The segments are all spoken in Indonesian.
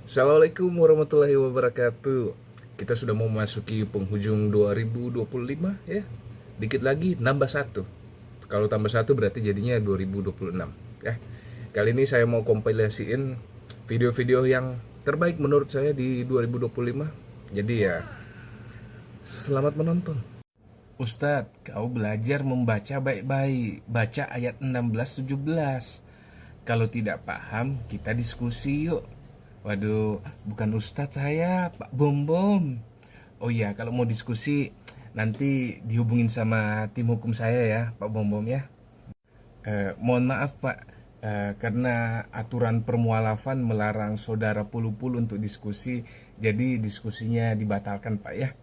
Assalamualaikum warahmatullahi wabarakatuh. Kita sudah mau memasuki penghujung 2025 ya. Dikit lagi nambah satu. Kalau tambah satu berarti jadinya 2026 ya. Kali ini saya mau kompilasiin video-video yang terbaik menurut saya di 2025. Jadi ya, selamat menonton. Ustadz, kau belajar membaca baik-baik. Baca ayat 16-17. Kalau tidak paham, kita diskusi yuk. Waduh, bukan Ustadz saya, Pak Bom Bom. Oh iya, kalau mau diskusi, nanti dihubungin sama tim hukum saya ya, Pak Bom Bom ya. Mohon maaf Pak, karena aturan permualafan melarang saudara Pulu-Pulu untuk diskusi, jadi diskusinya dibatalkan Pak ya.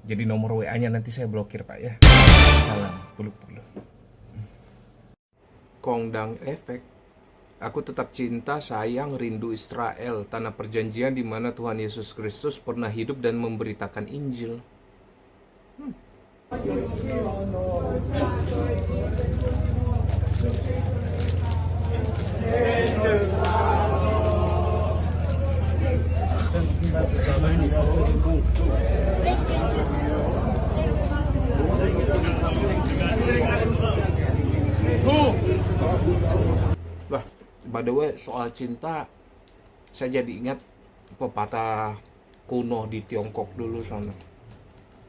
Jadi nomor WA-nya nanti saya blokir Pak ya. Salam Pulu-Pulu. Kongdang efek. Aku tetap cinta, sayang, rindu Israel, tanah perjanjian di mana Tuhan Yesus Kristus pernah hidup dan memberitakan Injil. Bah, by the way, soal cinta, saya jadi ingat pepatah kuno di Tiongkok dulu sana.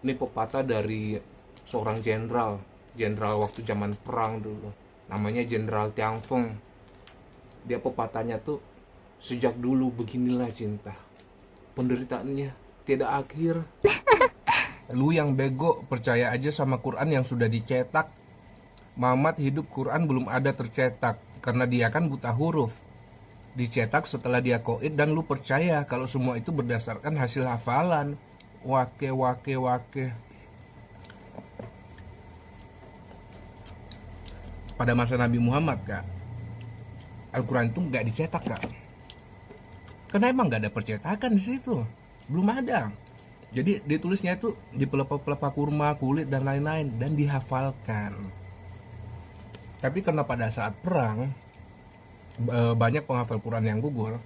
Ini pepatah dari seorang jenderal waktu zaman perang dulu. Namanya Jenderal Tiang Feng. Dia pepatahnya tuh, sejak dulu beginilah cinta. Penderitaannya tidak akhir. Lu yang bego percaya aja sama Quran yang sudah dicetak. Muhammad hidup Quran belum ada tercetak karena dia kan buta huruf. Dicetak setelah dia koid dan lu percaya kalau semua itu berdasarkan hasil hafalan. Wake. Pada masa Nabi Muhammad kak, Al-Quran itu nggak dicetak kak. Karena emang nggak ada percetakan di situ, belum ada. Jadi ditulisnya itu di pelepah-pelepah kurma, kulit dan lain-lain dan dihafalkan. Tapi karena pada saat perang banyak penghafal Quran yang gugur,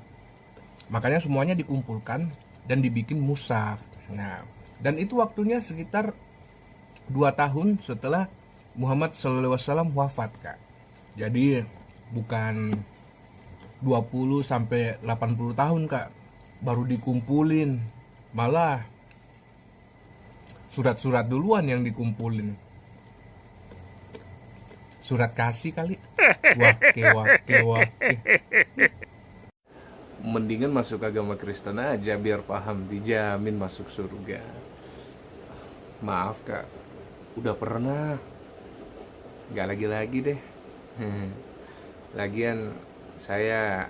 makanya semuanya dikumpulkan dan dibikin mushaf. Nah, dan itu waktunya sekitar 2 tahun setelah Muhammad SAW wafat kak. Jadi bukan 20 sampai 80 tahun kak baru dikumpulin, malah surat-surat duluan yang dikumpulin. Surat kasih kali. Wake. Mendingan masuk agama Kristen aja biar paham, dijamin masuk surga. Maaf kak, udah pernah, gak lagi-lagi deh. Lagian saya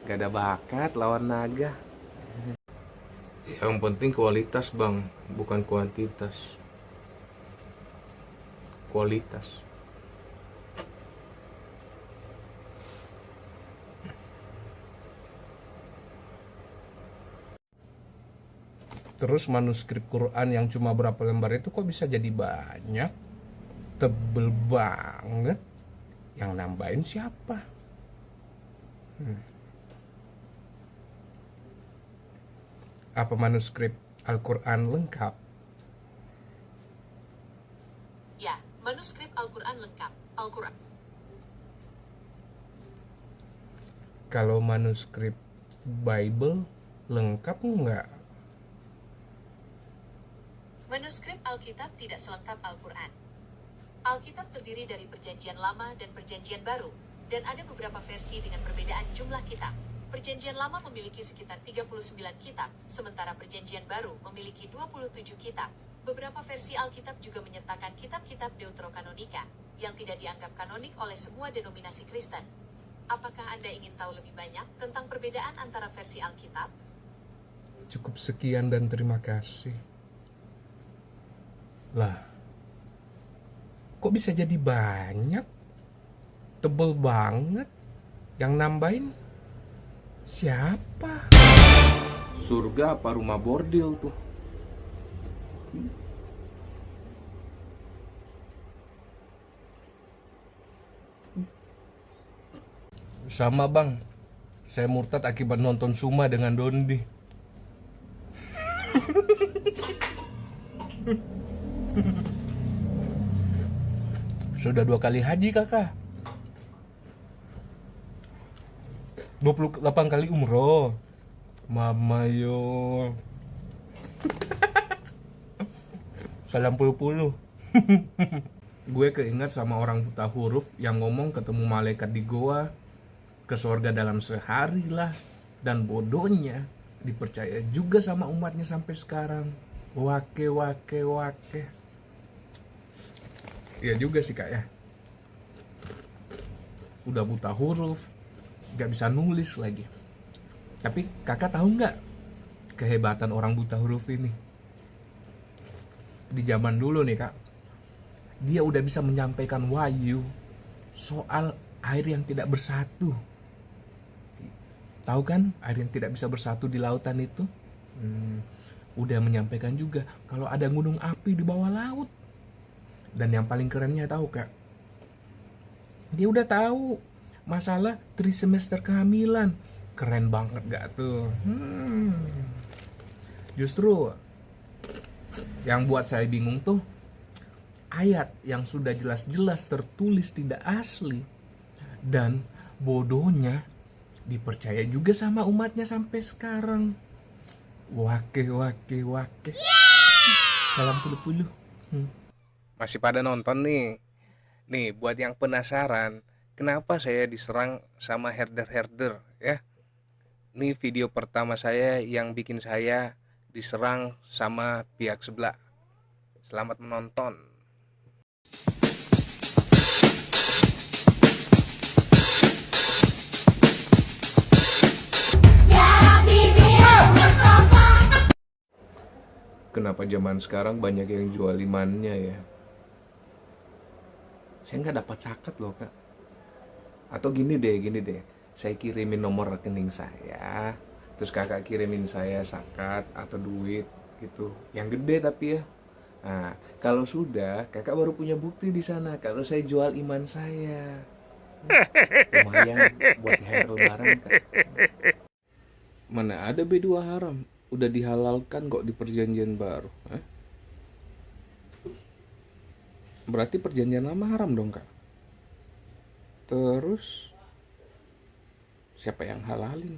gak ada bakat lawan naga. Yang penting kualitas bang, bukan kuantitas. Kualitas. Terus manuskrip Quran yang cuma berapa lembar itu kok bisa jadi banyak? Tebel banget. Yang nambahin siapa? Apa manuskrip Al-Quran lengkap? Ya, manuskrip Al-Quran lengkap. Al-Quran. Kalau manuskrip Bible lengkap nggak? Manuskrip Alkitab tidak selengkap Al-Quran. Alkitab terdiri dari Perjanjian Lama dan Perjanjian Baru, dan ada beberapa versi dengan perbedaan jumlah kitab. Perjanjian Lama memiliki sekitar 39 kitab, sementara Perjanjian Baru memiliki 27 kitab. Beberapa versi Alkitab juga menyertakan kitab-kitab Deuterokanonika, yang tidak dianggap kanonik oleh semua denominasi Kristen. Apakah Anda ingin tahu lebih banyak tentang perbedaan antara versi Alkitab? Cukup sekian dan terima kasih. Lah, kok bisa jadi banyak? Tebel banget. Yang nambahin siapa? Surga apa rumah bordil tuh? Sama bang, Saya murtad akibat nonton Suma dengan Dondi. Sudah 2 kali haji kakak, 28 kali umroh. Mama yo. Salam puluh-puluh. Gue keinget sama orang buta huruf yang ngomong ketemu malaikat di goa, ke surga dalam sehari lah. Dan bodohnya dipercaya juga sama umatnya sampai sekarang. Wake. Iya juga sih kak ya. Udah buta huruf, gak bisa nulis lagi. Tapi kakak tahu nggak kehebatan orang buta huruf ini? Di zaman dulu nih kak, dia udah bisa menyampaikan wahyu soal air yang tidak bersatu. Tahu kan air yang tidak bisa bersatu di lautan itu? Udah menyampaikan juga kalau ada gunung api di bawah laut. Dan yang paling kerennya tahu kak, dia udah tahu masalah trimester kehamilan. Keren banget gak tuh? Justru yang buat saya bingung tuh ayat yang sudah jelas-jelas tertulis tidak asli, dan bodohnya dipercaya juga sama umatnya sampai sekarang. Wake. Salam puluh-puluh. Masih pada nonton nih. Nih buat yang penasaran, kenapa saya diserang sama herder ya? Ini video pertama saya yang bikin saya diserang sama pihak sebelah. Selamat menonton. Kenapa zaman sekarang banyak yang jual imannya ya? Saya nggak dapat zakat loh kak. Atau gini deh, saya kirimin nomor rekening saya, terus kakak kirimin saya zakat atau duit gitu, yang gede tapi ya. Nah, kalau sudah, kakak baru punya bukti di sana kalau saya jual iman saya. Lumayan buat hari lebaran kak. Mana ada B2 haram, udah dihalalkan kok di perjanjian baru. Berarti perjanjian lama haram dong kak. Terus siapa yang halalin?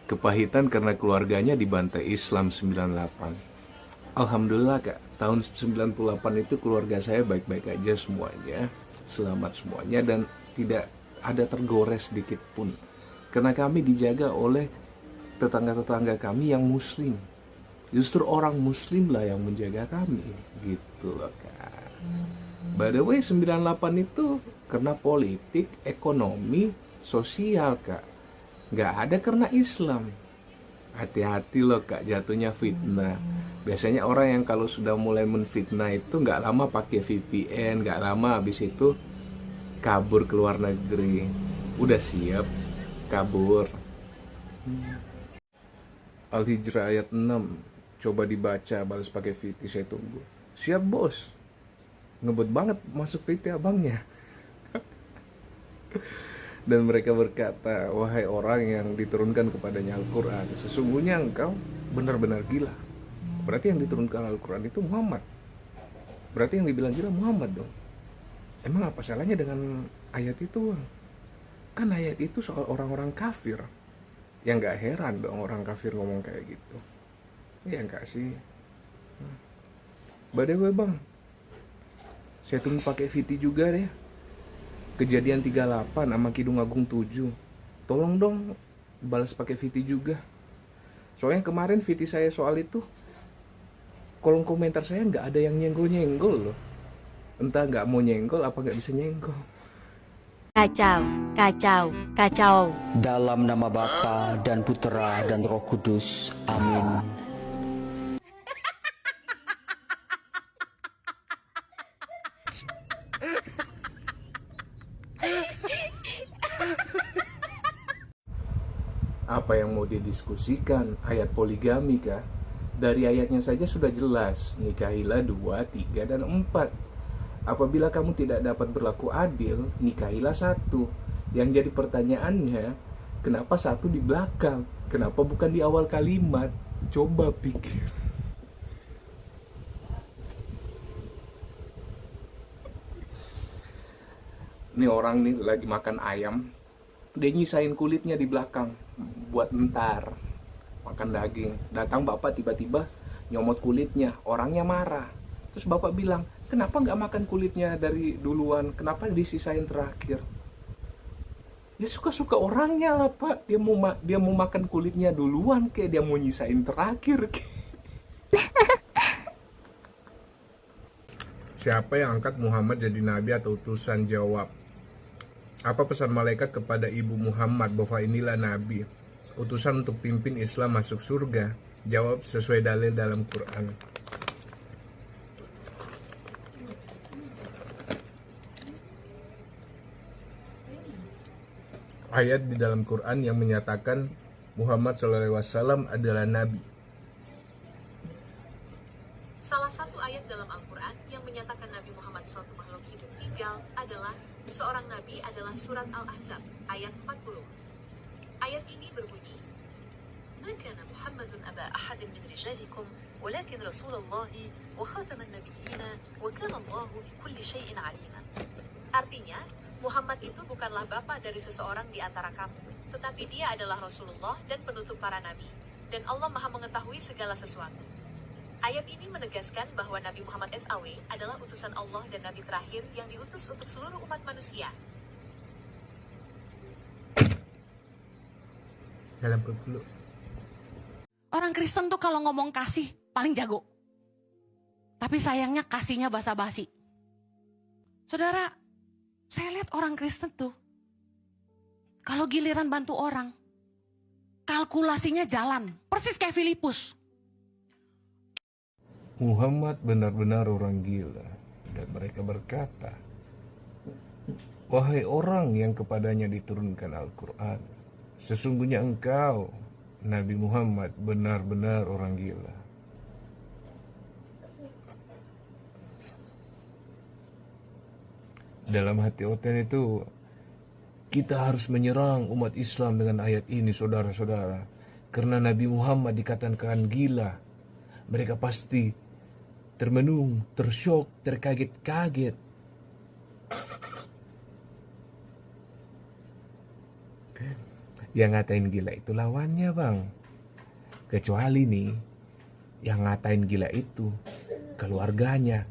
Kepahitan karena keluarganya dibantai Islam 98. Alhamdulillah kak, tahun 98 itu keluarga saya baik-baik aja semuanya, selamat semuanya, dan tidak ada tergores sedikit pun. Karena kami dijaga oleh tetangga-tetangga kami yang muslim. Justru orang muslim lah yang menjaga kami, gitu loh kak. By the way, 98 itu karena politik, ekonomi, sosial kak. Nggak ada karena Islam. Hati-hati loh kak, jatuhnya fitnah. Biasanya orang yang kalau sudah mulai menfitnah itu nggak lama pakai VPN, nggak lama habis itu kabur ke luar negeri. Udah siap kabur. Al-Hijrah ayat 6. Coba dibaca, balas pakai VT, saya tunggu. Siap bos. Ngebut banget masuk VT abangnya. Dan mereka berkata, wahai orang yang diturunkan kepadanya Al-Quran, sesungguhnya engkau benar-benar gila. Berarti yang diturunkan Al-Quran itu Muhammad. Berarti yang dibilang gila Muhammad dong. Emang apa salahnya dengan ayat itu bang? Kan ayat itu soal orang-orang kafir. Ya gak heran dong orang kafir ngomong kayak gitu. Ya enggak sih. By the way bang, saya tunggu pakai VT juga deh. Kejadian 38 sama Kidung Agung 7. Tolong dong balas pakai VT juga. Soalnya kemarin VT saya soal itu, kolom komentar saya nggak ada yang nyenggol-nyenggol loh. Entah nggak mau nyenggol apa nggak bisa nyenggol. Kacau. Dalam nama Bapa dan Putera dan Roh Kudus. Amin. Apa yang mau didiskusikan? Ayat poligami kah? Dari ayatnya saja sudah jelas, nikahilah 2, 3, dan 4. Apabila kamu tidak dapat berlaku adil, nikahilah 1. Yang jadi pertanyaannya, kenapa satu di belakang? Kenapa bukan di awal kalimat? Coba pikir. Nih orang nih lagi makan ayam, dia nyisain kulitnya di belakang buat ntar makan daging. Datang bapak tiba-tiba nyomot kulitnya, orangnya marah. Terus bapak bilang, kenapa nggak makan kulitnya dari duluan, kenapa disisain terakhir? Ya suka-suka orangnya lah pak, dia mau makan kulitnya duluan kayak dia mau nyisain terakhir kek. Siapa yang angkat Muhammad jadi nabi atau utusan? Jawab. Apa pesan malaikat kepada ibu Muhammad bahwa inilah nabi, utusan untuk pimpin Islam masuk surga? Jawab sesuai dalil dalam Quran. Ayat di dalam Quran yang menyatakan Muhammad SAW adalah nabi. Salah satu ayat dalam Al-Quran yang menyatakan Nabi Muhammad suatu makhluk hidup tinggal adalah seorang nabi adalah surat Al-Ahzab ayat 40. Ayat ini berbunyi, "Ma kana Muhammadun aba ahadin min rijalikum, walakin Rasulullah wa khataman nabiyyin wa kana Allahu bikulli syai'in 'alima." Artinya, Muhammad itu bukanlah bapak dari seseorang di antara kamu, tetapi dia adalah Rasulullah dan penutup para nabi, dan Allah Maha mengetahui segala sesuatu. Ayat ini menegaskan bahwa Nabi Muhammad SAW adalah utusan Allah dan Nabi terakhir yang diutus untuk seluruh umat manusia. Salam peluk. Orang Kristen tuh kalau ngomong kasih paling jago. Tapi sayangnya kasihnya basa-basi. Saudara, saya lihat orang Kristen tuh, kalau giliran bantu orang, kalkulasinya jalan. Persis kayak Filipus. Muhammad benar-benar orang gila. Dan mereka berkata, wahai orang yang kepadanya diturunkan Al-Quran, sesungguhnya engkau, Nabi Muhammad, benar-benar orang gila. Dalam hati Oten itu, kita harus menyerang umat Islam dengan ayat ini, saudara-saudara. Karena Nabi Muhammad dikatakan gila. Mereka pasti termenung, tersyok, terkaget-kaget. Yang ngatain gila itu lawannya, bang. Kecuali nih, yang ngatain gila itu keluarganya.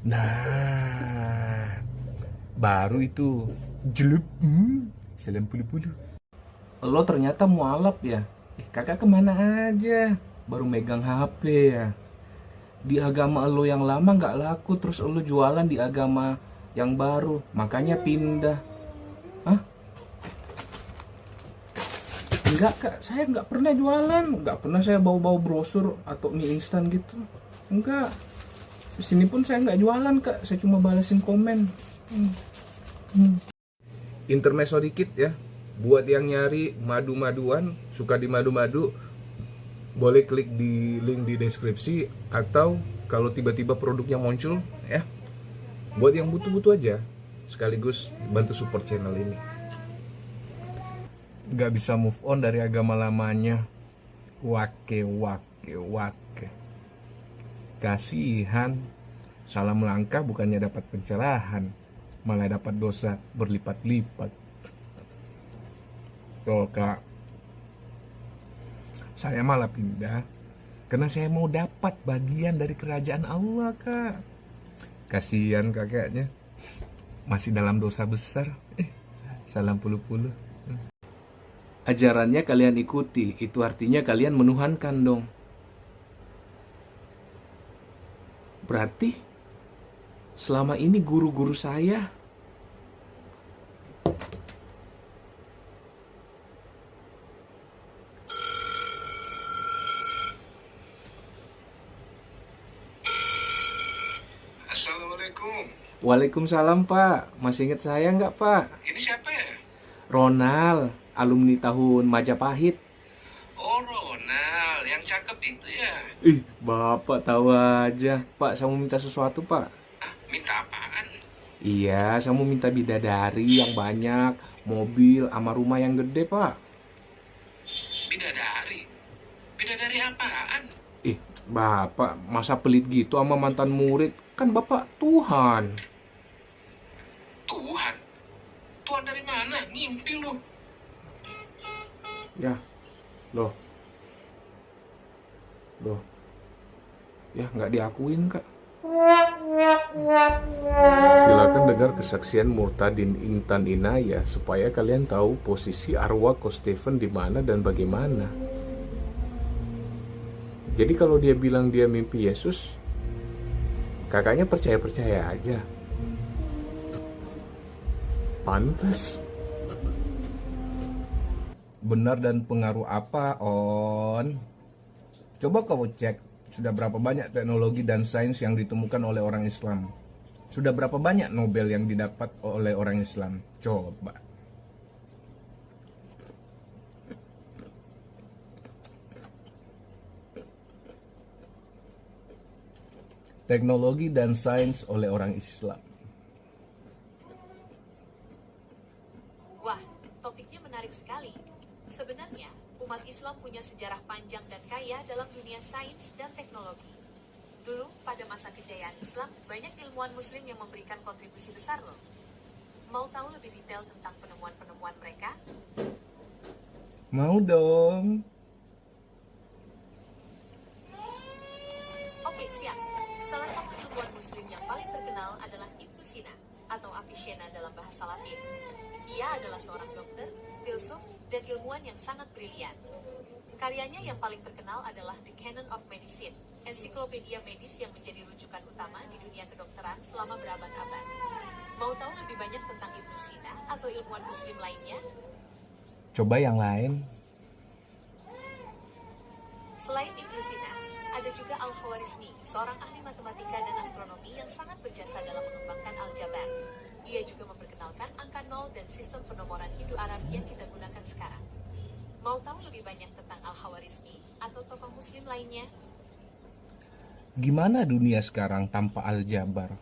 Nah, baru itu jelup, salam pulu-pulu. Lo ternyata mualaf ya? Kakak kemana aja? Baru megang HP ya? Di agama lo yang lama gak laku, terus lo jualan di agama yang baru, makanya pindah. Hah? Enggak kak, saya nggak pernah jualan, nggak pernah saya bawa-bawa brosur atau mie instan gitu. Enggak. Di sini pun saya nggak jualan kak, saya cuma balesin komen. Intermezzo dikit ya, buat yang nyari madu-maduan, suka di madu-madu, boleh klik di link di deskripsi, atau kalau tiba-tiba produknya muncul ya, buat yang butuh-butuh aja, sekaligus bantu support channel ini. Gak bisa move on dari agama lamanya. Wake. Kasihan. Salah melangkah bukannya dapat pencerahan, malah dapat dosa berlipat-lipat. Tuh kak, saya malah pindah karena saya mau dapat bagian dari kerajaan Allah kak. Kasihan kakaknya, masih dalam dosa besar. Salam puluh-puluh. Ajarannya kalian ikuti, itu artinya kalian menuhankan dong. Berarti selama ini guru-guru saya Assalamualaikum. Waalaikumsalam pak. Masih ingat saya nggak pak? Ini siapa ya? Ronald, alumni tahun Majapahit. Oh, Ronald, yang cakep itu ya. Ih, bapak tahu aja. Pak, saya mau minta sesuatu pak. Ah, minta apaan? Iya, saya mau minta bidadari yang banyak mobil, sama rumah yang gede, Pak. Bidadari? Bidadari apaan? Ih, Bapak masa pelit gitu sama mantan murid? Kan Bapak Tuhan. Tuhan? Tuhan dari mana? Ngimpi lu. Ya, loh. Ya, nggak diakuin, Kak. Silakan dengar kesaksian Murtadin Intan Inaya supaya kalian tahu posisi arwah Ko Stephen di mana dan bagaimana. Jadi kalau dia bilang dia mimpi Yesus, kakaknya percaya-percaya aja. Pantes. Benar dan pengaruh apa, On? Coba kau cek, sudah berapa banyak teknologi dan sains yang ditemukan oleh orang Islam? Sudah berapa banyak Nobel yang didapat oleh orang Islam? Coba. Teknologi dan sains oleh orang Islam. Wah, topiknya menarik sekali. Sebenarnya, umat Islam punya sejarah panjang dan kaya dalam dunia sains dan teknologi. Dulu, pada masa kejayaan Islam, banyak ilmuwan muslim yang memberikan kontribusi besar loh. Mau tahu lebih detail tentang penemuan-penemuan mereka? Mau dong. Oke, siap. Salah satu ilmuwan muslim yang paling terkenal adalah Ibnu Sina, atau Avicenna dalam bahasa Latin. Ia adalah seorang dokter, filsuf, dan ilmuwan yang sangat brilian. Karyanya yang paling terkenal adalah The Canon of Medicine, ensiklopedia medis yang menjadi rujukan utama di dunia kedokteran selama berabad-abad. Mau tahu lebih banyak tentang Ibnu Sina atau ilmuwan muslim lainnya? Coba yang lain. Selain Ibnu Sina, ada juga Al-Khwarizmi, seorang ahli matematika dan astronomi yang sangat berjasa dalam mengembangkan aljabar. Ia juga memperkenalkan angka 0 dan sistem penomoran Hindu-Arab yang kita gunakan sekarang. Mau tahu lebih banyak tentang Al-Khwarizmi atau tokoh muslim lainnya? Gimana dunia sekarang tanpa aljabar?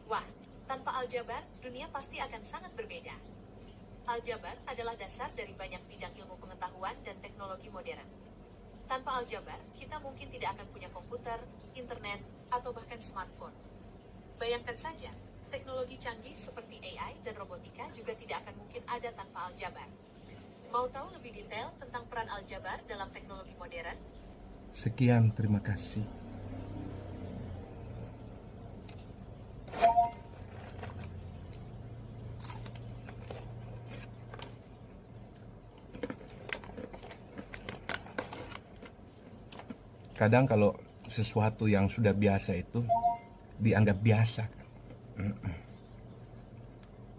Wah, tanpa aljabar, dunia pasti akan sangat berbeda. Aljabar adalah dasar dari banyak bidang ilmu pengetahuan dan teknologi modern. Tanpa aljabar, kita mungkin tidak akan punya komputer, internet, atau bahkan smartphone. Bayangkan saja, teknologi canggih seperti AI dan robotika juga tidak akan mungkin ada tanpa aljabar. Mau tahu lebih detail tentang peran aljabar dalam teknologi modern? Sekian, terima kasih. Kadang kalau sesuatu yang sudah biasa itu dianggap biasa,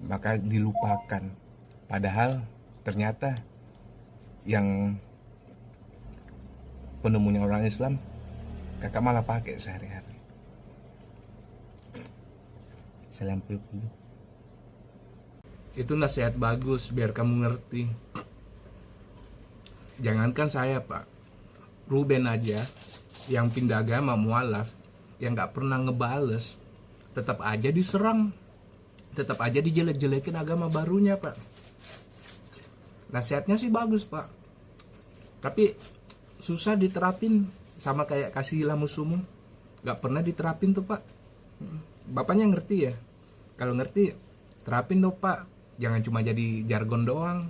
maka dilupakan. Padahal ternyata yang penemunya orang Islam, kakak malah pakai sehari-hari. Salam dulu. Itu nasihat bagus biar kamu ngerti. Jangankan saya, Pak, Ruben aja yang pindah agama mualaf, yang nggak pernah ngebales, tetap aja diserang, tetap aja dijelek-jelekin agama barunya, Pak. Nasihatnya sih bagus, Pak, tapi susah diterapin, sama kayak kasihilah musuhmu, nggak pernah diterapin tuh, Pak. Bapaknya ngerti ya? Kalau ngerti, terapin dong, Pak, jangan cuma jadi jargon doang.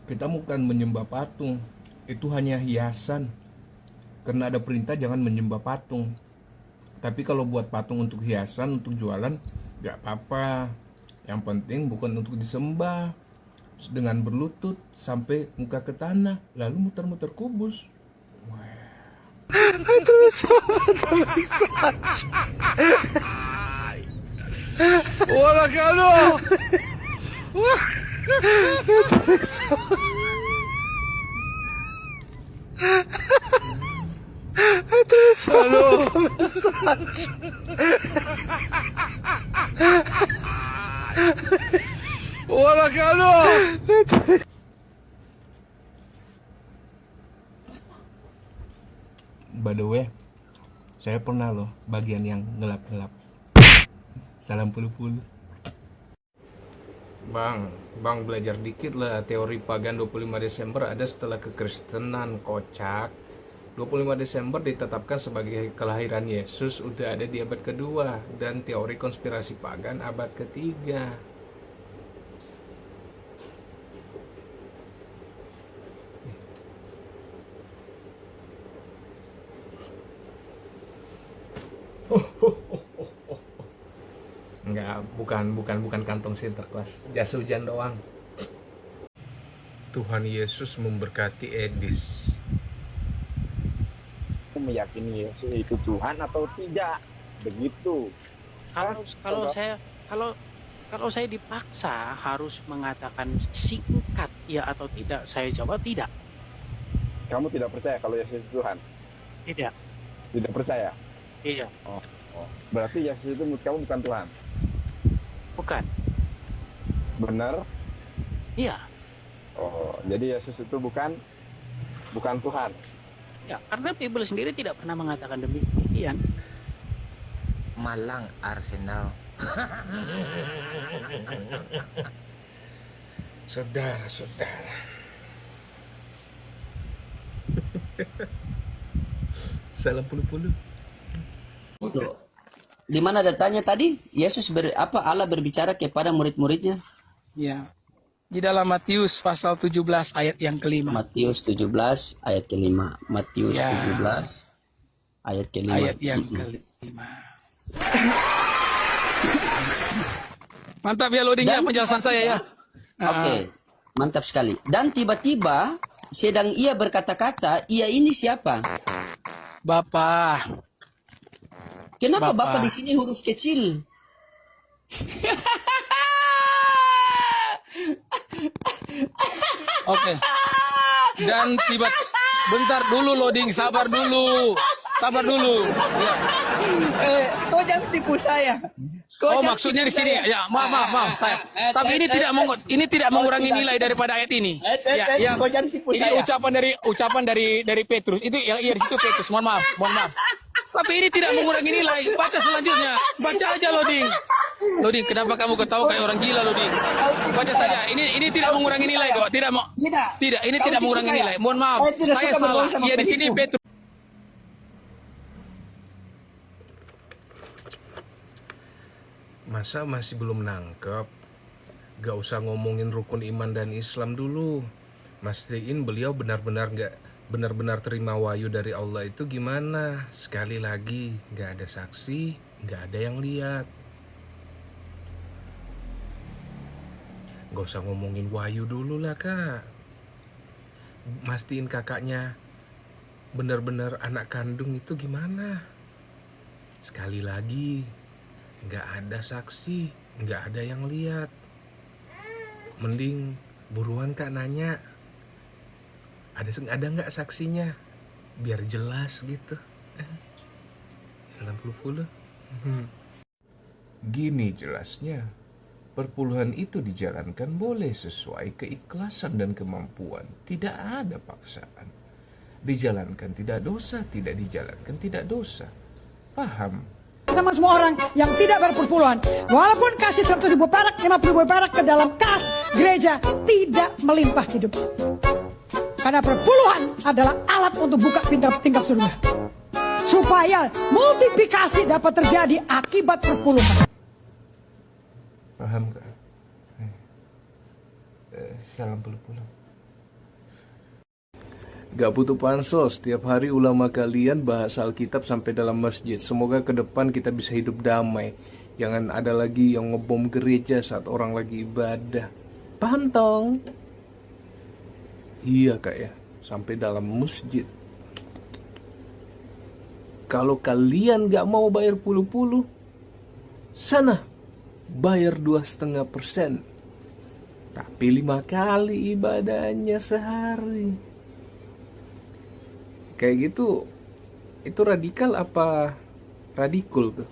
Kita bukan menyembah patung, itu hanya hiasan. Karena ada perintah jangan menyembah patung. Tapi kalau buat patung untuk hiasan, untuk jualan, gak apa-apa. Yang penting bukan untuk disembah. Dengan berlutut sampai muka ke tanah, lalu muter-muter kubus. Wala kano! Wala kano! by the way, saya pernah loh bagian yang ngelap-ngelap. Salam pulu-pulu. Bang belajar dikit lah. Teori pagan 25 Desember ada setelah kekristenan, kocak. 25 Desember ditetapkan sebagai kelahiran Yesus udah ada di abad kedua, dan teori konspirasi pagan abad ketiga. Enggak, bukan kantong Sinterklas. Jas hujan doang. Tuhan Yesus memberkati Edis. Meyakini Yesus itu Tuhan atau tidak, begitu. Kalau saya dipaksa harus mengatakan singkat ya atau tidak, saya jawab tidak. Kamu tidak percaya kalau Yesus itu Tuhan? Tidak. Tidak percaya? Iya. Oh. Berarti Yesus itu menurut kamu bukan Tuhan? Bukan. Benar? Iya. Oh, jadi Yesus itu bukan Tuhan. Ya, karena Bible sendiri tidak pernah mengatakan demikian. Malang Arsenal. Saudara-saudara. Salam pulu-pulu. Di mana datanya tadi? Yesus Allah berbicara kepada murid-muridnya? Ya. Di dalam Matius pasal 17 ayat yang kelima. Matius 17 ayat kelima. Matius 17 ayat kelima. Ayat yang kelima. Mantap ya loadingnya penjelasan saya ya. Oke, mantap sekali. Dan tiba-tiba sedang ia berkata-kata, ia ini siapa? Bapak. Kenapa Bapak di sini huruf kecil? Oke. Dan bentar dulu loading, sabar dulu. Ya. Kau jangan tipu saya. Maksudnya di sini ya, maaf saya. Tapi ini tidak mengurangi nilai daripada ayat ini. Ya, kau jangan tipu saya. Ini ucapan dari Petrus. Itu yang di situ Petrus. Mohon maaf. Tapi ini tidak mengurangi nilai. Baca selanjutnya. Baca aja loading. Loading, kenapa kamu ketawa kayak orang gila loading? Baca saja. Ini tidak mengurangi nilai kok. Tidak, ini tidak mengurangi nilai. Mohon maaf. Saya salah. Iya di sini Petrus. Masa masih belum nangkep? Gak usah ngomongin rukun iman dan Islam dulu. Mastiin beliau benar-benar terima wahyu dari Allah itu gimana? Sekali lagi, gak ada saksi, gak ada yang lihat. Gak usah ngomongin wahyu dulu lah kak. Mastiin kakaknya benar-benar anak kandung itu gimana? Sekali lagi, gak ada saksi, gak ada yang lihat. Mending buruan kak nanya, ada nggak saksinya, biar jelas gitu. Salam pulu-pulu. Gini jelasnya, perpuluhan itu dijalankan boleh sesuai keikhlasan dan kemampuan, tidak ada paksaan. Dijalankan tidak dosa, tidak dijalankan tidak dosa. Paham? Sama semua orang yang tidak berperpuluhan, walaupun kasih 100.000 perak, 50.000 perak ke dalam kas gereja, tidak melimpah hidup. Karena perpuluhan adalah alat untuk buka pintu tingkap surga, supaya multiplikasi dapat terjadi akibat perpuluhan. Paham kak? Salam pulu-pulu. Gak butuh pansos, setiap hari ulama kalian bahas Alkitab sampai dalam masjid. Semoga ke depan kita bisa hidup damai. Jangan ada lagi yang ngebom gereja saat orang lagi ibadah. Paham tong? Iya kak ya, sampai dalam masjid. Kalau kalian gak mau bayar puluh-puluh, sana bayar 2,5%. Tapi 5 kali ibadahnya sehari. Kayak gitu, itu radikal apa radikul tuh?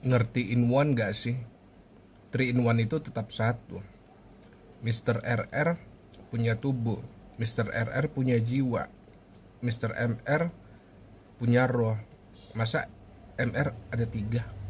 Ngerti in one gak sih? 3 in 1 itu tetap satu. Mr. RR punya tubuh, Mr. RR punya jiwa, Mr. MR punya roh. Masa MR ada 3?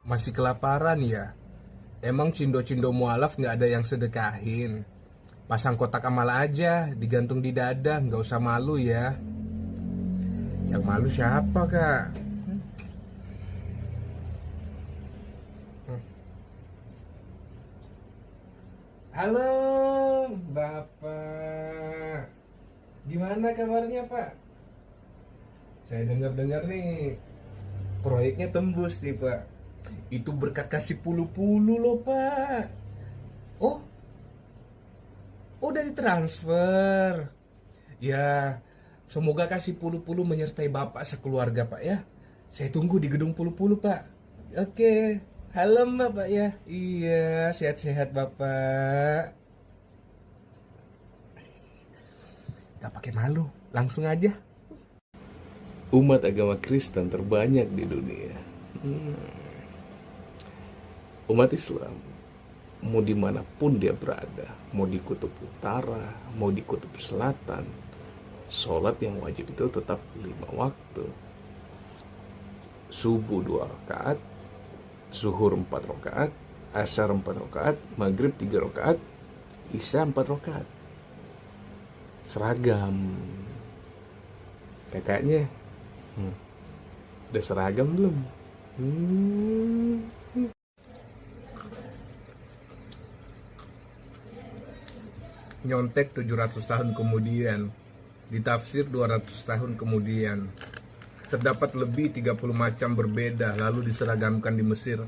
Masih kelaparan ya? Emang cindo-cindo mualaf nggak ada yang sedekahin? Pasang kotak amal aja, digantung di dada, nggak usah malu ya. Yang malu siapa, Kak? Halo, Bapak. Gimana kabarnya, Pak? Saya dengar-dengar nih, proyeknya tembus nih, Pak. Itu berkat kasih pulu-pulu loh, Pak. Oh, udah ditransfer. Ya, semoga kasih pulu-pulu menyertai Bapak sekeluarga, Pak ya. Saya tunggu di gedung pulu-pulu, Pak. Oke, halo Bapak ya. Iya, sehat-sehat Bapak. Gak pakai malu, langsung aja. Umat agama Kristen terbanyak di dunia. Umat Islam, mau dimanapun dia berada, mau di kutub utara, mau di kutub selatan, sholat yang wajib itu tetap 5 waktu. Subuh 2 rakaat, zuhur 4 rakaat, asar 4 rakaat, maghrib 3 rakaat, isya 4 rakaat. Seragam. Kakaknya, udah seragam belum? Nyontek 700 tahun kemudian, ditafsir 200 tahun kemudian. Terdapat lebih 30 macam berbeda, lalu diseragamkan di Mesir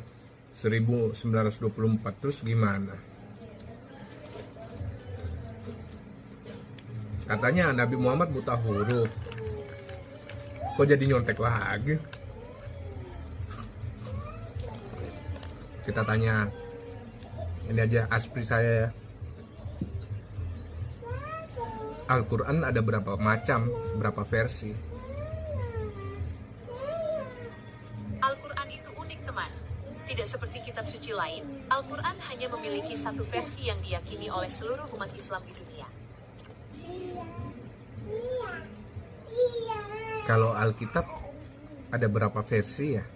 1924. Terus gimana? Katanya Nabi Muhammad buta huruf. Kok jadi nyontek lagi? Kita tanya, ini aja aspri saya ya. Al-Quran ada berapa macam, berapa versi? Al-Quran itu unik, teman. Tidak seperti kitab suci lain, Al-Quran hanya memiliki satu versi yang diyakini oleh seluruh umat Islam di dunia. Kalau Alkitab ada berapa versi ya?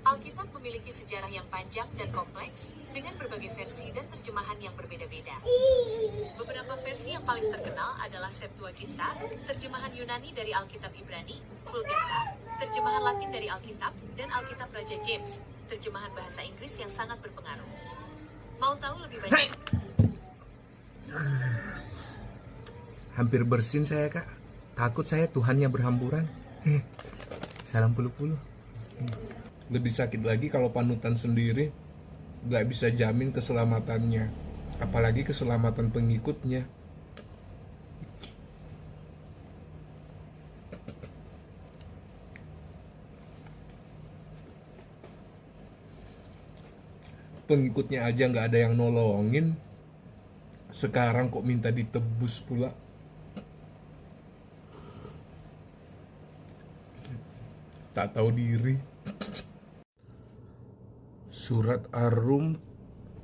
Alkitab memiliki sejarah yang panjang dan kompleks, dengan berbagai versi dan terjemahan yang berbeda-beda. Beberapa versi yang paling terkenal adalah Septuaginta, terjemahan Yunani dari Alkitab Ibrani, Vulgata, terjemahan Latin dari Alkitab, dan Alkitab Raja James, terjemahan bahasa Inggris yang sangat berpengaruh. Mau tahu lebih banyak? Hampir bersin saya, Kak. Takut saya Tuhannya berhamburan. Salam pulu-pulu. Lebih sakit lagi kalau panutan sendiri gak bisa jamin keselamatannya, apalagi keselamatan pengikutnya. Pengikutnya aja gak ada yang nolongin, sekarang kok minta ditebus pula. Tak tahu diri. Surat Ar-Rum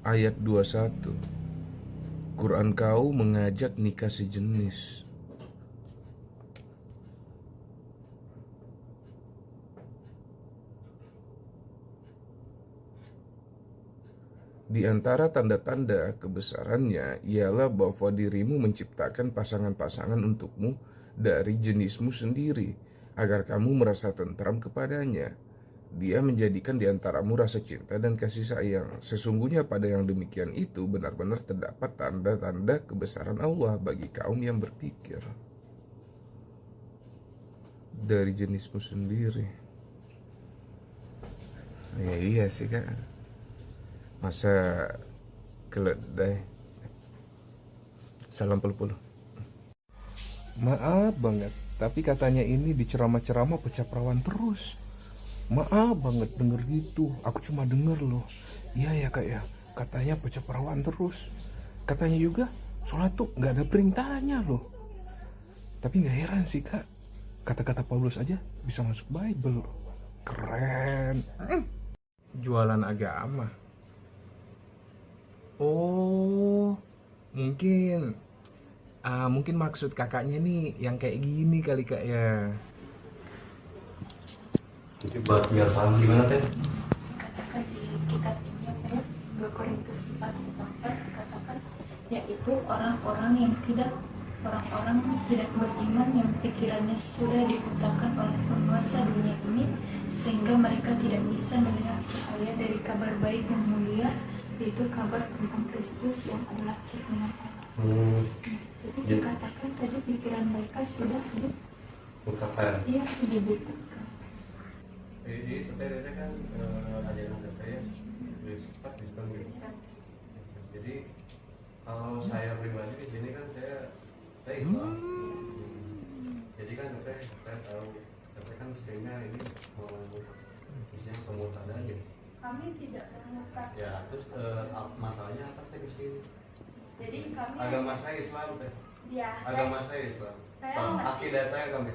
ayat 21. Quran kau mengajak nikah sejenis. Di antara tanda-tanda kebesarannya ialah bahwa dirimu menciptakan pasangan-pasangan untukmu dari jenismu sendiri, agar kamu merasa tentram kepadanya. Dia menjadikan di antaramu rasa cinta dan kasih sayang. Sesungguhnya pada yang demikian itu benar-benar terdapat tanda-tanda kebesaran Allah bagi kaum yang berpikir. Dari jenismu sendiri. Ya iya sih, Kak. Masa keledai. Salam pelu-pelu. Maaf banget, tapi katanya ini di ceramah-ceramah pecah perawan terus. Maaf banget denger gitu, aku cuma denger loh. Iya ya kak ya, katanya pecah perawan terus. Katanya juga sholat tuh nggak ada perintahnya loh. Tapi nggak heran sih kak, kata-kata Paulus aja bisa masuk Bible. Keren. Jualan agama. Oh, mungkin mungkin maksud kakaknya nih yang kayak gini kali kak ya. Jadi buat biar paham gimana teh? Dikatakan di kitab ini ayat 2 Korintus 4:4 dikatakan yaitu orang-orang yang tidak beriman yang pikirannya sudah dibutakan oleh penguasa dunia ini sehingga mereka tidak bisa melihat cahaya dari kabar baik yang mulia, yaitu kabar tentang Kristus yang adalah cerminan Allah. Jadi dikatakan tadi pikiran mereka sudah Butakan. dibutakan. Jadi teteh kan ada yang teteh bersifat Kristen gitu. Jadi kalau saya pribadi di sini kan saya Islam. Jadi kan saya tahu teteh kan istrinya ini mau isinya pemutadan gitu. Kami tidak menemukan. Ya terus masalahnya apa teh di sini? Jadi kami Agama saya Islam teh. ya, Agama saya Islam. Akidah saya nggak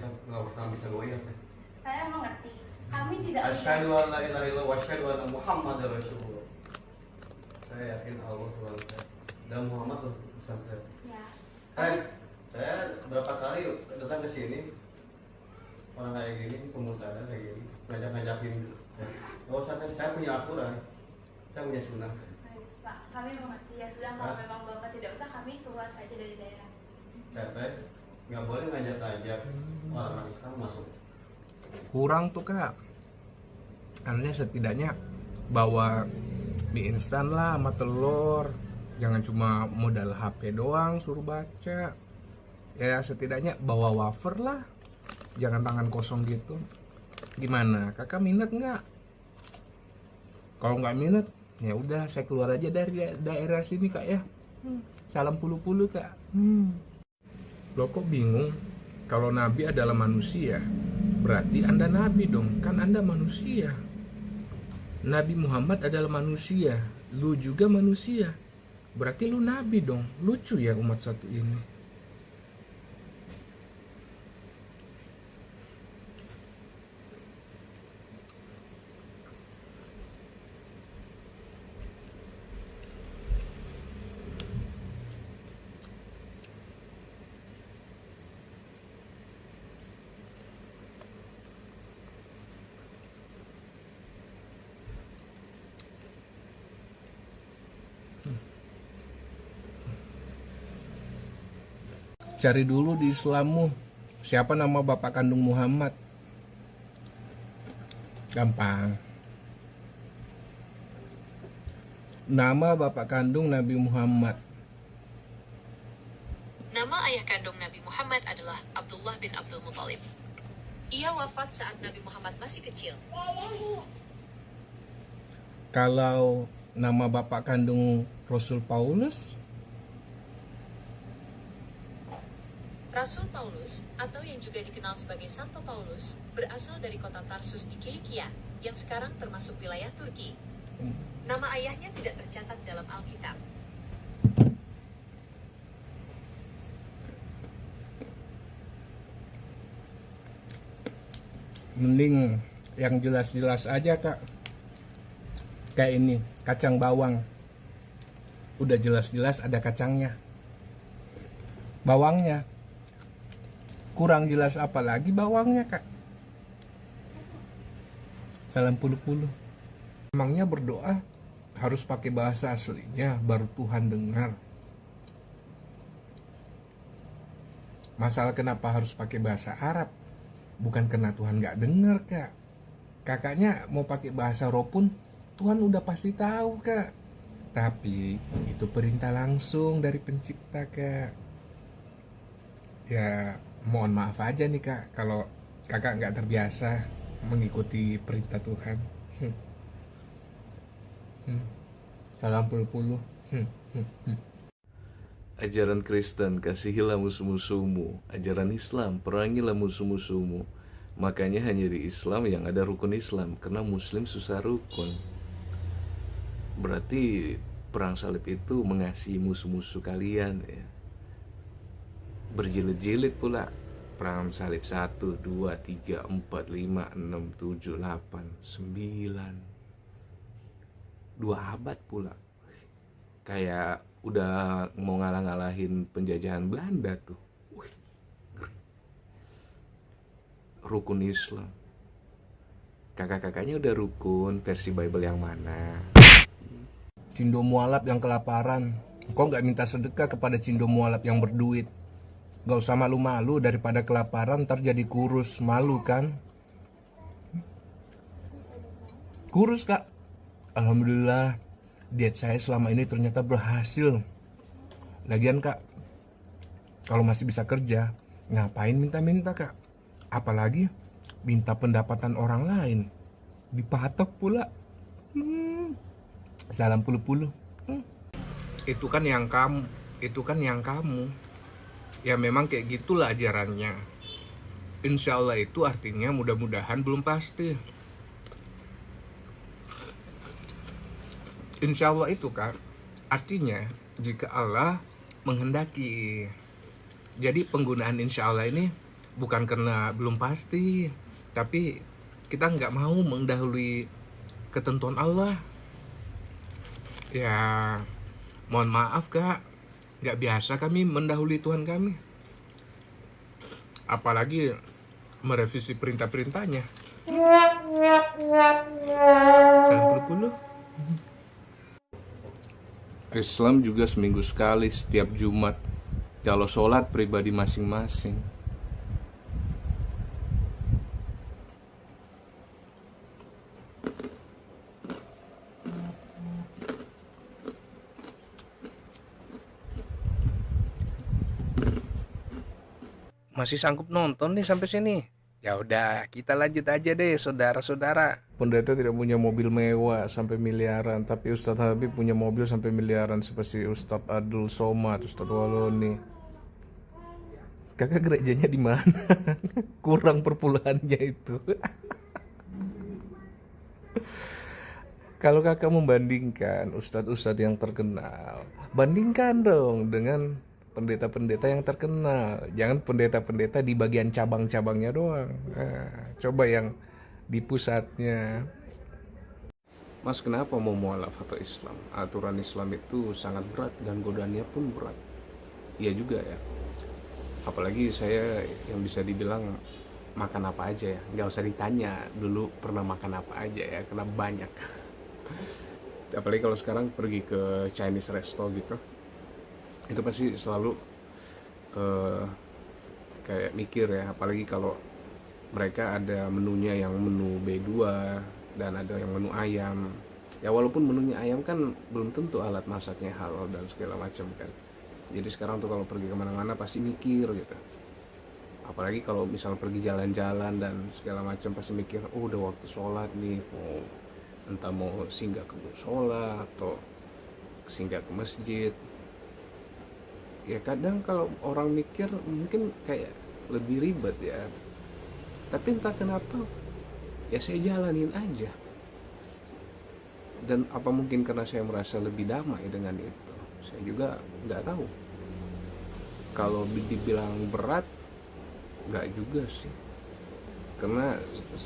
bisa goyah teh. saya mengerti. Kami tidak Asyhadu an la ilaha illallah wa asyhadu anna Muhammadar Rasulullah. Saya yakin Allah Tuhan saya dan Muhammad Tuhan saya. ya. Saya berapa kali datang ke sini orang kayak gini, pemutadan kayak gini, ngajak-ngajakin. Oh, saya punya aturan, saya punya sunnah. Pak, kami mengerti ya sudah kalau memang Bapak tidak usah kami keluar saja dari daerah. Teteh nggak boleh ngajak-ngajak orang Islam masuk. Kurang tuh kak. Anda setidaknya bawa mie instan lah sama telur. Jangan cuma modal HP doang suruh baca. Ya setidaknya bawa wafer lah. Jangan tangan kosong gitu. Gimana? Kakak minat nggak? Kalau nggak minat, ya udah saya keluar aja dari daerah sini kak ya. Salam pulu-pulu kak. Loh kok bingung? Kalau Nabi adalah manusia, berarti Anda Nabi dong, kan Anda manusia. Nabi Muhammad adalah manusia, lu juga manusia. Berarti lu Nabi dong, lucu ya umat satu ini. Cari dulu di Islammu, siapa nama bapak kandung Muhammad. Gampang. Nama bapak kandung Nabi Muhammad. Nama ayah kandung Nabi Muhammad adalah Abdullah bin Abdul Muthalib. Ia wafat saat Nabi Muhammad masih kecil. Kalau nama bapak kandung Rasul Paulus, Rasul Paulus, atau yang juga dikenal sebagai Santo Paulus, berasal dari kota Tarsus di Kilikia, yang sekarang termasuk wilayah Turki. Nama ayahnya tidak tercatat dalam Alkitab. mending yang jelas-jelas aja kak. Kayak ini, kacang bawang. Udah jelas-jelas ada kacangnya. Bawangnya kurang jelas apalagi bawangnya kak. Salam puluh-puluh. Emangnya berdoa harus pakai bahasa aslinya baru Tuhan dengar? Masalah kenapa harus pakai bahasa Arab? Bukan karena Tuhan gak dengar kak. Kakaknya mau pakai bahasa roh pun Tuhan udah pasti tahu kak. Tapi itu perintah langsung dari pencipta kak. Ya mohon maaf aja nih kak kalau kakak nggak terbiasa mengikuti perintah Tuhan. Salam puluh-puluh. Ajaran Kristen, kasihilah musuh-musuhmu. Ajaran Islam, perangilah musuh-musuhmu. Makanya hanya di Islam yang ada rukun Islam, karena Muslim susah rukun. Berarti perang salib itu mengasihi musuh-musuh kalian ya. Berjilid-jilid pula. Perang salib 1, 2, 3, 4, 5, 6, 7, 8, 9. 2 abad pula. Kayak udah mau ngalah-ngalahin penjajahan Belanda tuh. Wih, rukun Islam. Kakak-kakaknya udah rukun, versi Bible yang mana? Cindo mualaf yang kelaparan. Kok nggak minta sedekah kepada cindo mualaf yang berduit? Gak usah malu-malu, daripada kelaparan ntar jadi kurus. Malu kan? Kurus kak. Alhamdulillah, diet saya selama ini ternyata berhasil. Lagian kak, kalau masih bisa kerja, ngapain minta-minta kak? Apalagi minta pendapatan orang lain. Dipatok pula. Salam puluh-puluh. Itu kan yang kamu. Ya memang kayak gitulah ajarannya. Insya Allah itu artinya mudah-mudahan belum pasti. Insya Allah itu kan artinya jika Allah menghendaki. Jadi penggunaan insya Allah ini bukan karena belum pasti, tapi kita nggak mau mendahului ketentuan Allah. Ya mohon maaf kak, nggak biasa kami mendahului Tuhan kami. Apalagi merevisi perintah-perintahnya. Salam puluh-puluh. Islam juga seminggu sekali setiap Jumat. Kalau sholat pribadi masing-masing. Masih sanggup nonton nih sampai sini? Ya udah, kita lanjut aja deh, saudara-saudara. Pendeta tidak punya mobil mewah sampai miliaran, tapi Ustadz Habib punya mobil sampai miliaran seperti Ustadz Abdul Somad, Ustadz Waloni. Kakak gerejanya di mana? Kurang perpulahannya itu. Kalau kakak membandingkan ustadz-ustadz yang terkenal, bandingkan dong dengan pendeta-pendeta yang terkenal. Jangan pendeta-pendeta di bagian cabang-cabangnya doang. Nah, coba yang di pusatnya. Mas, kenapa mau mualaf atau Islam? Aturan Islam itu sangat berat dan godaannya pun berat. Iya juga ya. Apalagi saya yang bisa dibilang makan apa aja ya. Nggak usah ditanya dulu pernah makan apa aja ya, karena banyak. Apalagi kalau sekarang pergi ke Chinese resto gitu, itu pasti selalu kayak mikir ya. Apalagi kalau mereka ada menunya yang menu B2 dan ada yang menu ayam. Ya walaupun menunya ayam kan belum tentu alat masaknya halal dan segala macam kan. Jadi sekarang tuh kalau pergi kemana-mana pasti mikir gitu. Apalagi kalau misalnya pergi jalan-jalan dan segala macam pasti mikir, oh udah waktu sholat nih, entah mau singgah ke musola atau singgah ke masjid. Ya kadang kalau orang mikir mungkin kayak lebih ribet ya, tapi entah kenapa ya saya jalanin aja. Dan apa mungkin karena saya merasa lebih damai dengan itu, saya juga nggak tahu. Kalau dibilang berat, nggak juga sih, karena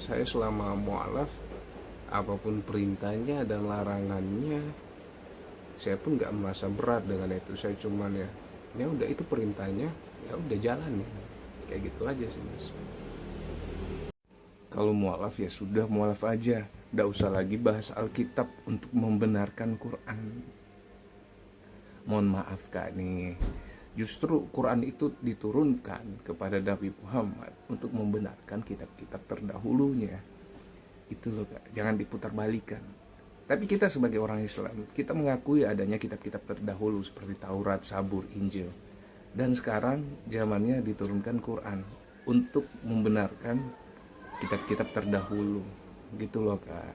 saya selama mualaf apapun perintahnya dan larangannya saya pun nggak merasa berat dengan itu. Saya cuman ya udah itu perintahnya, ya udah jalan ya, kayak gitu aja sih mas. Kalau mualaf ya sudah mualaf aja, nggak usah lagi bahas Alkitab untuk membenarkan Quran. Mohon maaf kak nih, justru Quran itu diturunkan kepada Nabi Muhammad untuk membenarkan kitab-kitab terdahulunya. Itu loh kak, jangan diputar balikan. Tapi kita sebagai orang Islam, kita mengakui adanya kitab-kitab terdahulu seperti Taurat, Zabur, Injil. Dan sekarang zamannya diturunkan Quran untuk membenarkan kitab-kitab terdahulu. Gitu loh kak,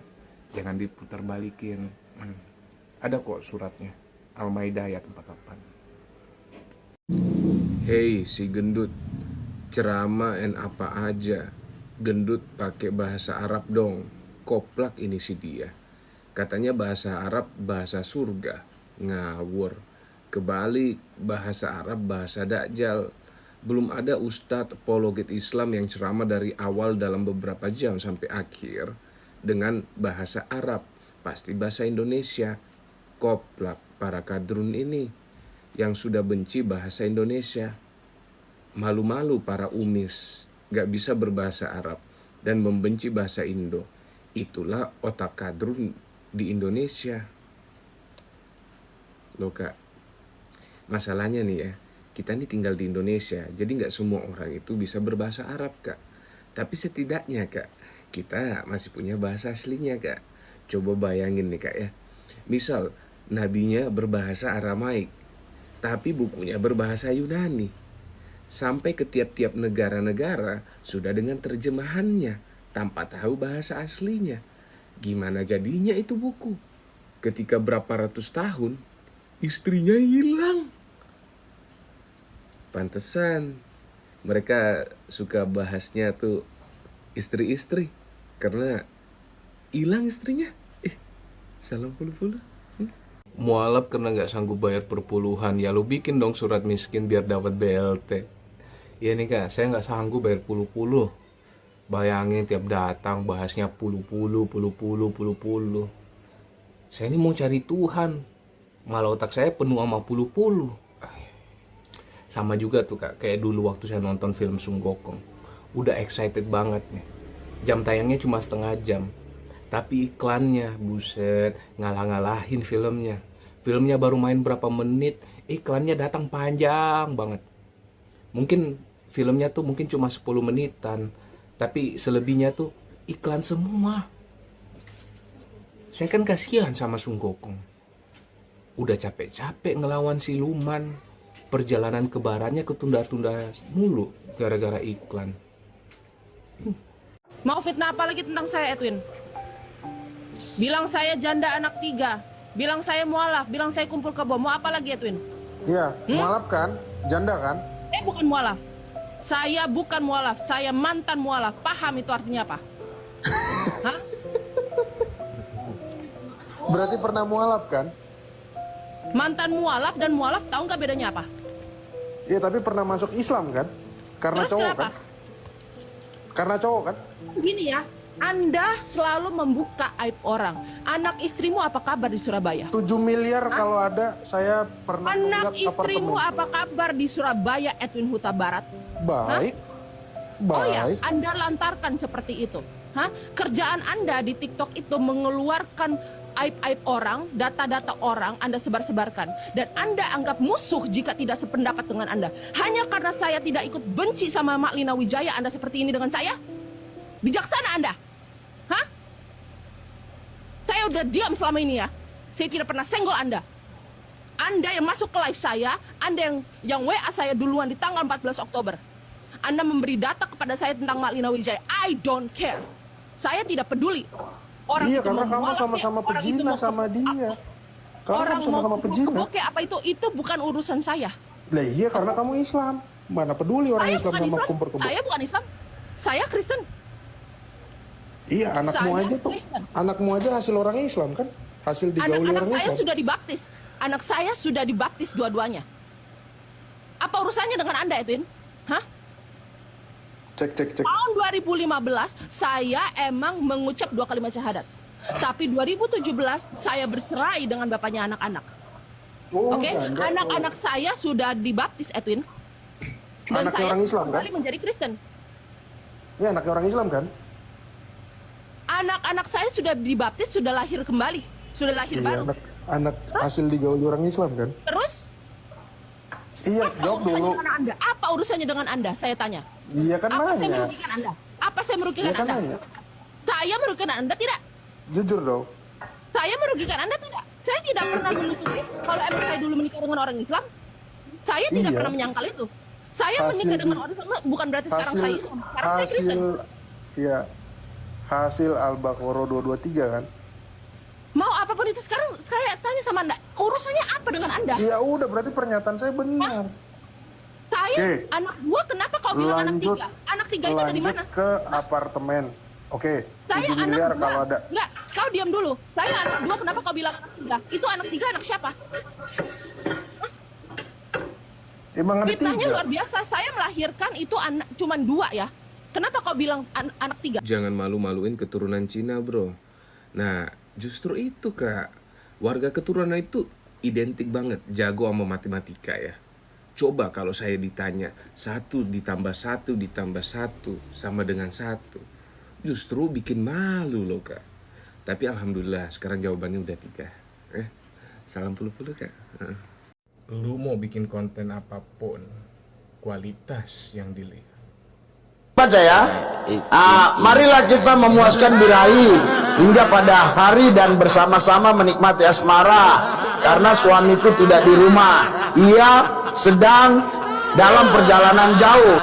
jangan diputar balikin. Ada kok suratnya, Al-Maidah ayat 48. Hei si gendut, ceramah apa aja. Gendut pakai bahasa Arab dong. Koplak ini si dia. Katanya bahasa Arab bahasa surga. Ngawur. Kebalik, bahasa Arab bahasa Dajjal. Belum ada ustadz apologet Islam yang ceramah dari awal dalam beberapa jam sampai akhir dengan bahasa Arab. Pasti bahasa Indonesia. Koplak para kadrun ini yang sudah benci bahasa Indonesia. Malu-malu para umis, gak bisa berbahasa Arab dan membenci bahasa Indo. Itulah otak kadrun di Indonesia. Loh kak, masalahnya nih ya, kita nih tinggal di Indonesia, jadi gak semua orang itu bisa berbahasa Arab kak. Tapi setidaknya kak, kita masih punya bahasa aslinya kak. Coba bayangin nih kak ya, misal nabinya berbahasa Aramaik, tapi bukunya berbahasa Yunani. Sampai ke tiap-tiap negara-negara sudah dengan terjemahannya tanpa tahu bahasa aslinya. Gimana jadinya itu buku? Ketika berapa ratus tahun istrinya hilang. Pantesan mereka suka bahasnya tuh istri-istri karena hilang istrinya. Salam puluh-puluh. Mualaf karena gak sanggup bayar perpuluhan. Ya lu bikin dong surat miskin biar dapat BLT. Ya nih kak, saya gak sanggup bayar puluh-puluh. Bayangin tiap datang bahasnya puluh-puluh. Saya ini mau cari Tuhan, malah otak saya penuh sama puluh-puluh. Sama juga tuh kak, kayak dulu waktu saya nonton film Sung Gokong. Udah excited banget nih. Jam tayangnya cuma setengah jam, tapi iklannya, buset, ngalah-ngalahin filmnya. Filmnya baru main berapa menit, iklannya datang panjang banget. Mungkin filmnya tuh mungkin cuma 10 menitan, tapi selebihnya tuh iklan semua. Saya kan kasihan sama Sung Gokong. Udah capek-capek ngelawan siluman, perjalanan ke baratnya ketunda-tunda mulu gara-gara iklan. Mau fitnah apa lagi tentang saya, Edwin? Bilang saya janda anak 3, bilang saya mualaf, bilang saya kumpul kebo. Mau apa lagi, Edwin? Iya, mualaf kan? Janda kan? Bukan mualaf. Saya bukan mualaf, saya mantan mualaf. Paham itu artinya apa? Hah? Berarti pernah mualaf kan? Mantan mualaf dan mualaf tahu nggak bedanya apa? Iya, tapi pernah masuk Islam kan? Karena Terus cowok kenapa? kan? Karena cowok kan? Gini ya, Anda selalu membuka aib orang. Anak istrimu apa kabar di Surabaya? 7 miliar kalau ada, saya pernah Anak melihat istrimu apartemen. apa kabar di Surabaya, Edwin Huta Barat? Baik. Oh ya, Baik. Anda lantarkan seperti itu. Hah? Kerjaan Anda di TikTok itu mengeluarkan aib-aib orang, data-data orang Anda sebar-sebarkan. Dan Anda anggap musuh jika tidak sependapat dengan Anda. Hanya karena saya tidak ikut benci sama Mak Lina Wijaya, Anda seperti ini dengan saya? Bijaksana Anda? Hah? Saya udah diam selama ini ya. Saya tidak pernah senggol Anda. Anda yang masuk ke live saya, Anda yang WA saya duluan di tanggal 14 Oktober. Anda memberi data kepada saya tentang Mak Lina Wijaya. I don't care. Saya tidak peduli. Orang Iya, itu karena mau kamu mualaf, sama-sama orang itu pezina mau sama dia. Karena orang kamu sama-sama mau pezina. kebokeh apa itu bukan urusan saya. Lah iya, karena kamu Islam. Mana peduli orang Saya Islam bukan sama Islam. kumpul-kumpul. Saya bukan Islam. Saya Kristen. Iya, anakmu Saya aja tuh. Kristen. Anakmu aja hasil orang Islam kan? Hasil digauli Anak-anak orang saya Islam. sudah dibaptis. Anak saya sudah dibaptis dua-duanya. Apa urusannya dengan Anda, Edwin? Hah? Cek. Tahun 2015 saya emang mengucap 2 kalimat syahadat. Tapi 2017 saya bercerai dengan bapaknya anak-anak. Oh, Oke, janda. anak-anak saya sudah dibaptis, Edwin. Dan Anaknya saya orang Islam, kembali kan? menjadi Kristen. Iya, anaknya orang Islam kan? Anak-anak saya sudah dibaptis, sudah lahir kembali, sudah lahir Iya, baru. anak hasil digauli orang Islam kan? Terus Iya, jawab urusannya dulu. dengan Anda? Apa urusannya dengan Anda? Saya tanya. Iya kan Apa saya nanya. merugikan Anda? Apa saya merugikan Iya kan Anda? nanya. Saya merugikan Anda tidak? Jujur dong. Saya merugikan Anda tidak? Saya tidak pernah menutupi kalau emang saya dulu menikah dengan orang Islam. Saya tidak Iya. pernah menyangkal itu. Saya Hasil menikah dengan di- orang Islam bukan berarti sekarang saya Islam. Sekarang saya Kristen. Iya. Hasil Al-Baqarah 223 kan? Mau apapun itu sekarang saya tanya sama Anda, urusannya apa dengan Anda? Ya udah, berarti pernyataan saya benar. Saya anak 2, kenapa kau bilang anak 3? Anak 3 itu dari mana? ke apartemen. Oke, Saya 7 anak miliar 2. kalau ada. Enggak, kau diam dulu. Saya anak 2, kenapa kau bilang anak 3? Itu anak 3 anak siapa? Emang ada Fitnahnya 3? luar biasa. Saya melahirkan itu anak cuman 2 ya. Kenapa kau bilang anak 3? Jangan malu-maluin keturunan Cina, bro. Nah, justru itu, Kak. Warga keturunan itu identik banget, jago sama matematika ya. Coba kalau saya ditanya, 1 ditambah 1 ditambah 1 sama dengan 1. Justru bikin malu loh, Kak. Tapi alhamdulillah, sekarang jawabannya udah 3. Salam puluh-puluh, Kak. Lu mau bikin konten apapun, kualitas yang dilihat. Baca ya, marilah kita memuaskan birahi hingga pada hari dan bersama-sama menikmati asmara. Karena suami itu tidak di rumah, ia sedang dalam perjalanan jauh.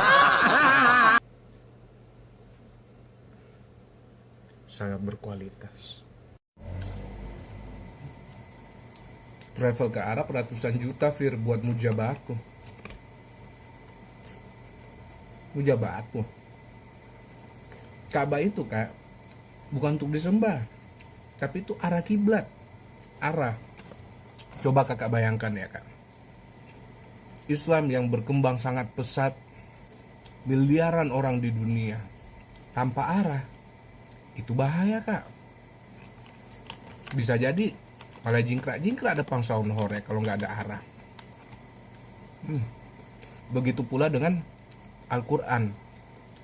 Sangat berkualitas. Travel ke Arab ratusan juta, Fir, buat mujabatku. Mujabatku. Ka'bah itu, Kak, bukan untuk disembah, tapi itu arah kiblat. Arah. Coba kakak bayangkan ya, Kak. Islam yang berkembang sangat pesat, miliaran orang di dunia, tanpa arah, itu bahaya, Kak. Bisa jadi malah jingkrak-jingkrak depan saun hore kalau nggak ada arah. Begitu pula dengan Al-Quran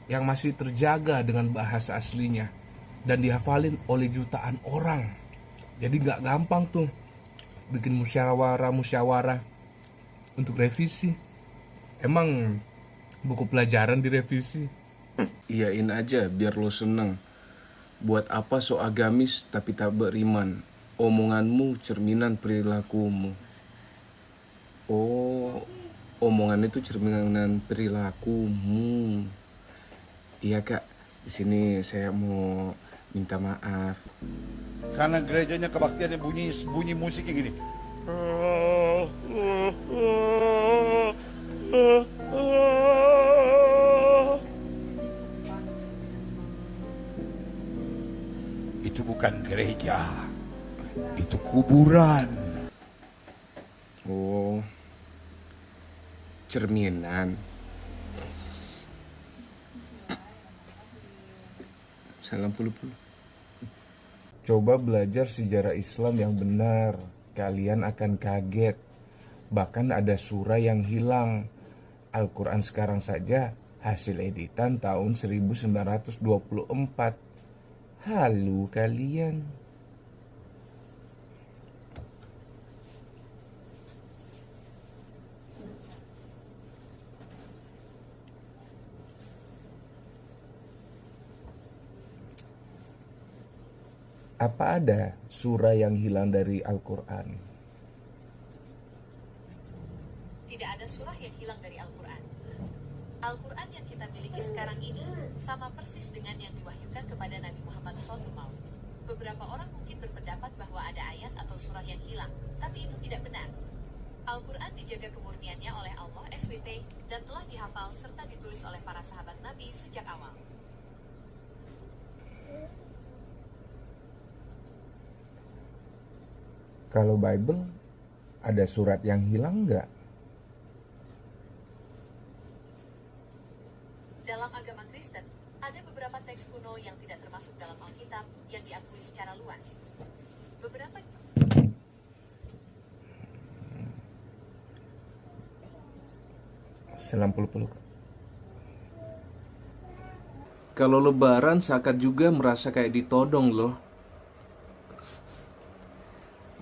yang masih terjaga dengan bahasa aslinya dan dihafalin oleh jutaan orang. Jadi nggak gampang tuh bikin musyawarah untuk revisi. Emang buku pelajaran direvisi? Iyain aja biar lo seneng. Buat apa so agamis tapi tak beriman? Omonganmu cerminan perilakumu. Oh, omongan itu cerminan perilakumu. Iya, Kak, di sini saya mau minta maaf. Karena gerejanya kebaktiannya bunyi musik yang gini. Itu bukan gereja, itu kuburan. Oh, cerminan. Salam puluh-puluh. Coba belajar sejarah Islam yang benar, kalian akan kaget. Bahkan ada surah yang hilang. Al-Quran sekarang saja hasil editan tahun 1924. Halu kalian. Apa ada surah yang hilang dari Al-Quran? Tidak ada surah yang hilang dari Al-Quran. Al-Quran yang kita miliki sekarang ini sama persis dengan yang diwahyukan kepada Nabi Muhammad SAW. Beberapa orang mungkin berpendapat bahwa ada ayat atau surah yang hilang, tapi itu tidak benar. Al-Quran dijaga kemurniannya oleh Allah SWT dan telah dihafal serta ditulis oleh para sahabat Nabi sejak awal. Kalau Bible, ada surat yang hilang nggak? Dalam agama Kristen, ada beberapa teks kuno yang tidak termasuk dalam Alkitab yang diakui secara luas. Beberapa Salam puluh-puluh. Kalau lebaran zakat juga merasa kayak ditodong loh.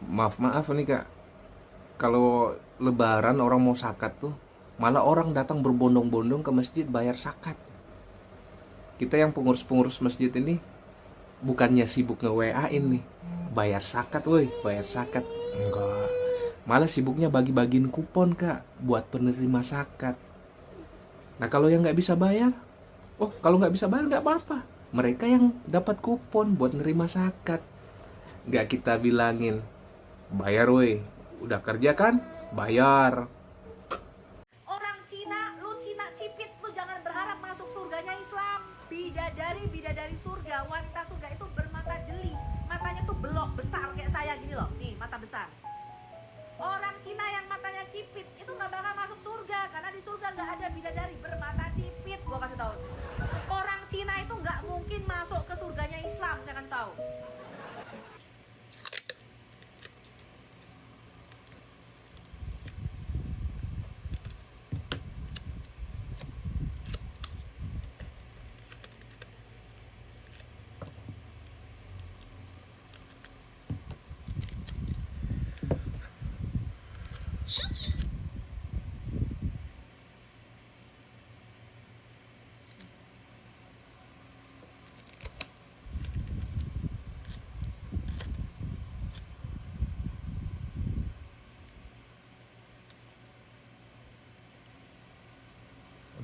Maaf nih, Kak. Kalau lebaran orang mau zakat tuh, malah orang datang berbondong-bondong ke masjid bayar zakat. Kita yang pengurus-pengurus masjid ini bukannya sibuk nge-WA-in nih, bayar zakat woi, bayar zakat. Enggak. Malah sibuknya bagi-bagiin kupon, Kak, buat penerima zakat. Nah, kalau yang nggak bisa bayar, kalau nggak bisa bayar nggak apa-apa. Mereka yang dapat kupon buat nerima zakat. Nggak kita bilangin, bayar woi, udah kerja kan? Bayar. Orang Cina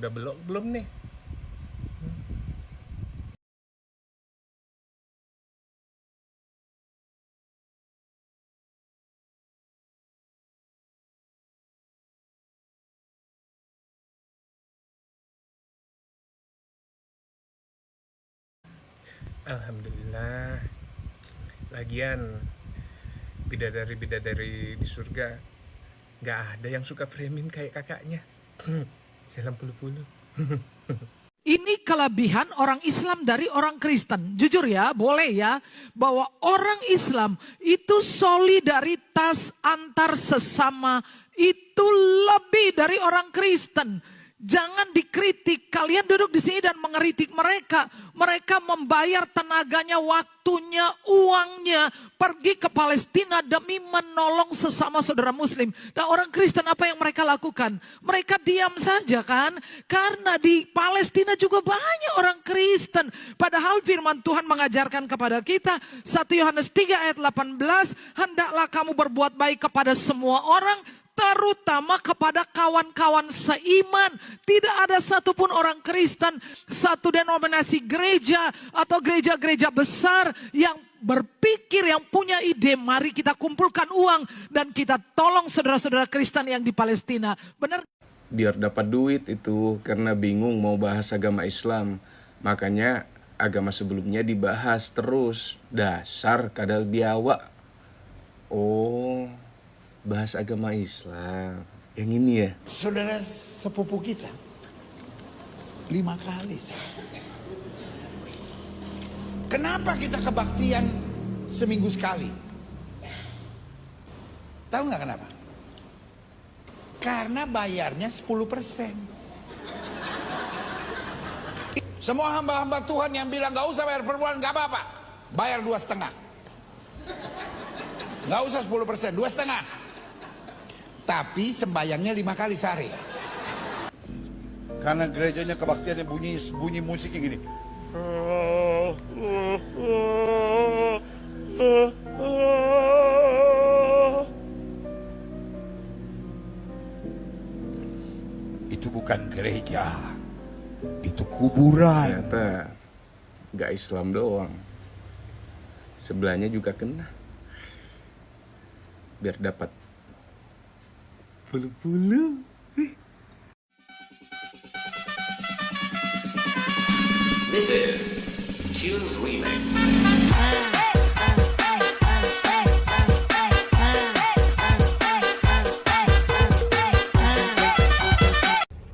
Udah belok belum nih? Alhamdulillah. Lagian bidadari di surga nggak ada yang suka framing kayak kakaknya. Salam puluh-puluh. Ini kelebihan orang Islam dari orang Kristen. Jujur ya, boleh ya, bahwa orang Islam itu solidaritas antar sesama itu lebih dari orang Kristen. Jangan dikritik, kalian duduk di sini dan mengeritik mereka. Mereka membayar tenaganya, waktunya, uangnya, pergi ke Palestina demi menolong sesama saudara muslim. Dan orang Kristen apa yang mereka lakukan? Mereka diam saja kan? Karena di Palestina juga banyak orang Kristen. Padahal firman Tuhan mengajarkan kepada kita, 1 Yohanes 3 ayat 18, hendaklah kamu berbuat baik kepada semua orang, terutama kepada kawan-kawan seiman. Tidak ada satupun orang Kristen, satu denominasi gereja atau gereja-gereja besar yang berpikir, yang punya ide, mari kita kumpulkan uang dan kita tolong saudara-saudara Kristen yang di Palestina. Benar? Biar dapat duit itu, karena bingung mau bahas agama Islam. Makanya agama sebelumnya dibahas terus. Dasar kadal biawa. Oh, bahas agama Islam. Yang ini ya? Saudara sepupu kita 5 kali. Kenapa kita kebaktian seminggu sekali? Tahu nggak kenapa? Karena bayarnya 10%. Semua hamba-hamba Tuhan yang bilang nggak usah bayar per bulan, nggak apa-apa, bayar 2,5. Nggak usah 10%, 2,5. Tapi sembayangnya 5 kali sehari. Karena gerejanya kebaktiannya bunyi musik yang gini. Itu bukan gereja, itu kuburan. Ternyata gak Islam doang, sebelahnya juga kena. Biar dapat puluh-puluh. This is Tunes Remix.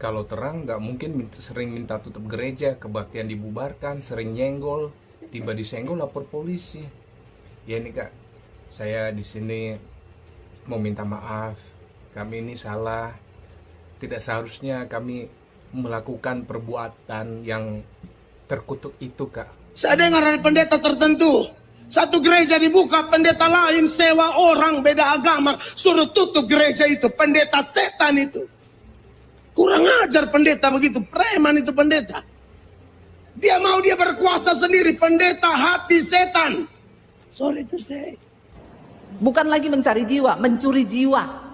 Kalau terang nggak mungkin sering minta tutup gereja, kebaktian dibubarkan, sering nyenggol, tiba disenggol lapor polisi. Ya ini kak, saya di sini mau minta maaf, kami ini salah, tidak seharusnya kami melakukan perbuatan yang terkutuk itu kak. Saya dengar dari pendeta tertentu, satu gereja dibuka, pendeta lain sewa orang beda agama, suruh tutup gereja itu, pendeta setan itu. Kurang ajar pendeta begitu, preman itu pendeta. Dia mau dia berkuasa sendiri, pendeta hati setan. Sorry to say. Bukan lagi mencari jiwa, mencuri jiwa.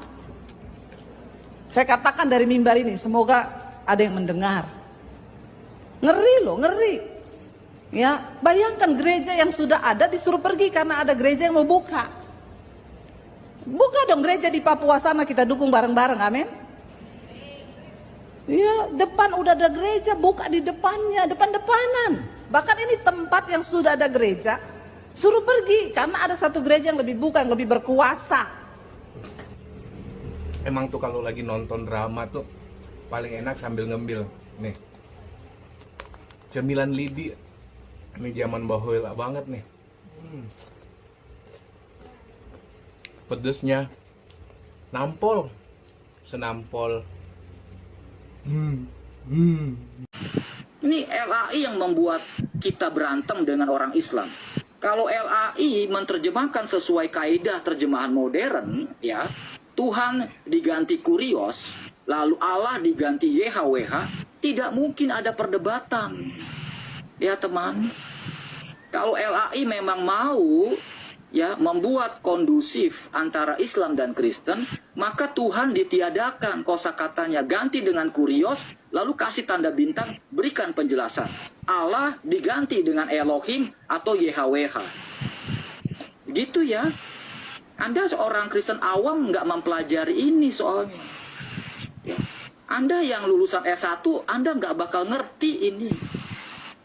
Saya katakan dari mimbar ini, semoga ada yang mendengar. Ngeri loh, ngeri. Ya, bayangkan gereja yang sudah ada disuruh pergi karena ada gereja yang mau buka. Buka dong gereja di Papua sana, kita dukung bareng-bareng, amin. Ya, depan udah ada gereja, buka di depannya, depan-depanan. Bahkan ini tempat yang sudah ada gereja, suruh pergi karena ada satu gereja yang lebih buka, yang lebih berkuasa. Emang tuh kalau lagi nonton drama tuh paling enak sambil ngembil. Nih, cemilan lidi. Ini zaman bahoila banget nih. Pedesnya nampol, senampol. Ini LAI yang membuat kita berantem dengan orang Islam. Kalau LAI menerjemahkan sesuai kaidah terjemahan modern, ya, Tuhan diganti kurios, lalu Allah diganti YHWH, tidak mungkin ada perdebatan. Ya teman, kalau LAI memang mau ya membuat kondusif antara Islam dan Kristen, maka Tuhan ditiadakan kosakatanya, ganti dengan kurios, lalu kasih tanda bintang, berikan penjelasan. Allah diganti dengan Elohim atau YHWH. Gitu ya. Anda seorang Kristen awam nggak mempelajari ini soalnya. Ya. Anda yang lulusan S1, Anda nggak bakal ngerti ini.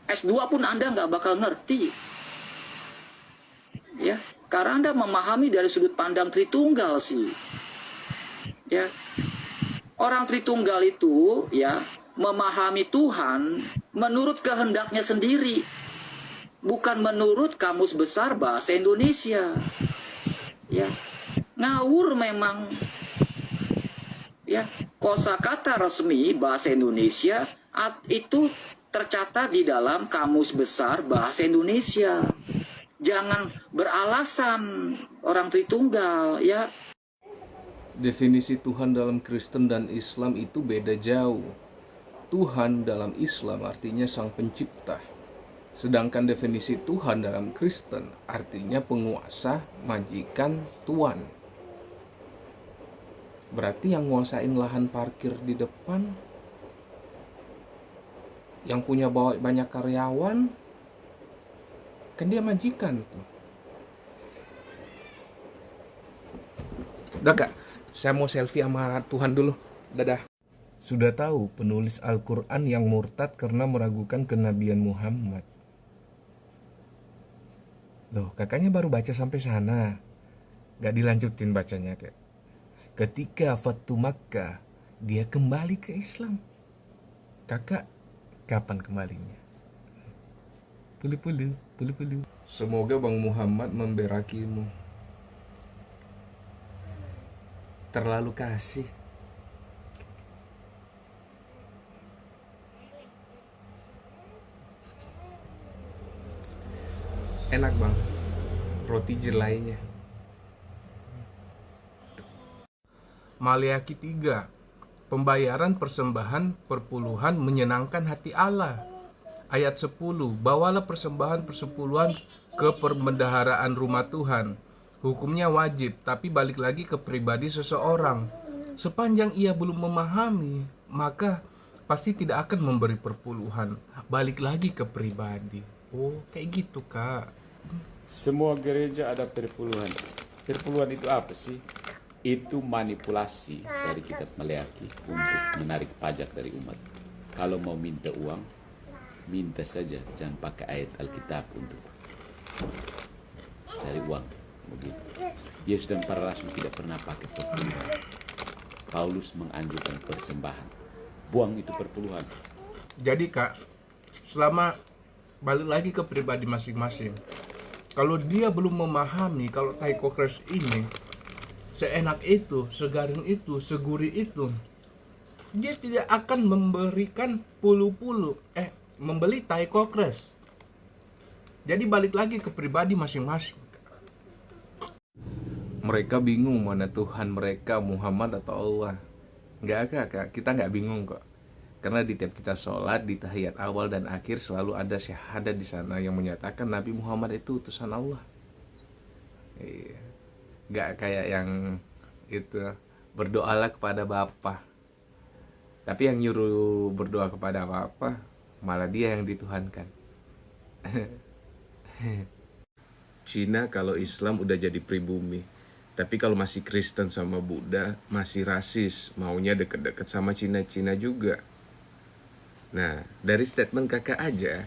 S2 pun Anda nggak bakal ngerti. Ya, karena Anda memahami dari sudut pandang Tritunggal sih. Ya. Orang Tritunggal itu ya memahami Tuhan menurut kehendaknya sendiri. Bukan menurut Kamus Besar Bahasa Indonesia. Ya. Ngawur memang. Ya, kosakata resmi bahasa Indonesia itu tercatat di dalam Kamus Besar Bahasa Indonesia. Jangan beralasan orang Tritunggal, ya. Definisi Tuhan dalam Kristen dan Islam itu beda jauh. Tuhan dalam Islam artinya Sang Pencipta. Sedangkan definisi Tuhan dalam Kristen artinya penguasa, majikan, tuan. Berarti yang nguasain lahan parkir di depan, yang punya banyak karyawan, kan dia majikan tuh. Udah Kak, saya mau selfie sama Tuhan dulu. Dadah. Sudah tahu penulis Al-Quran yang murtad karena meragukan kenabian Muhammad. Loh, kakaknya baru baca sampai sana. Gak dilanjutin bacanya, Kak. Ketika Fatu Makkah, dia kembali ke Islam. Kakak, kapan kembalinya? Pulu-pulu. Semoga Bang Muhammad memberakimu. Terlalu kasih. Enak Bang, roti jelainya. Maleakhi 3. Pembayaran persembahan perpuluhan menyenangkan hati Allah. Ayat 10. Bawalah persembahan persepuluhan ke perbendaharaan rumah Tuhan. Hukumnya wajib, tapi balik lagi ke pribadi seseorang. Sepanjang ia belum memahami, maka pasti tidak akan memberi perpuluhan. Balik lagi ke pribadi. Oh, kayak gitu, Kak. Semua gereja ada perpuluhan. Perpuluhan itu apa sih? Itu manipulasi dari kitab Maleakhi untuk menarik pajak dari umat. Kalau mau minta uang, minta saja, jangan pakai ayat Alkitab untuk cari uang. Begitu. Yesus dan para rasul tidak pernah pakai perpuluhan. Paulus menganjurkan persembahan. Buang itu perpuluhan. Jadi Kak, selama balik lagi ke pribadi masing-masing, kalau dia belum memahami kalau Taiko Crash ini seenak itu, segaring itu, segurih itu, dia tidak akan memberikan membeli Taiko Crash. Jadi balik lagi ke pribadi masing-masing. Mereka bingung mana Tuhan mereka, Muhammad atau Allah. Enggak Kak, kita nggak bingung kok. Karena di tiap kita sholat, di tahiyat awal dan akhir selalu ada syahadat di sana yang menyatakan Nabi Muhammad itu utusan Allah. Iya. Nggak kayak yang itu berdoalah kepada Bapa. Tapi yang nyuruh berdoa kepada Bapa malah dia yang dituhankan. Cina kalau Islam udah jadi pribumi. Tapi kalau masih Kristen sama Buddha masih rasis, maunya deket-deket sama Cina-Cina juga. Nah, dari statement kakak aja,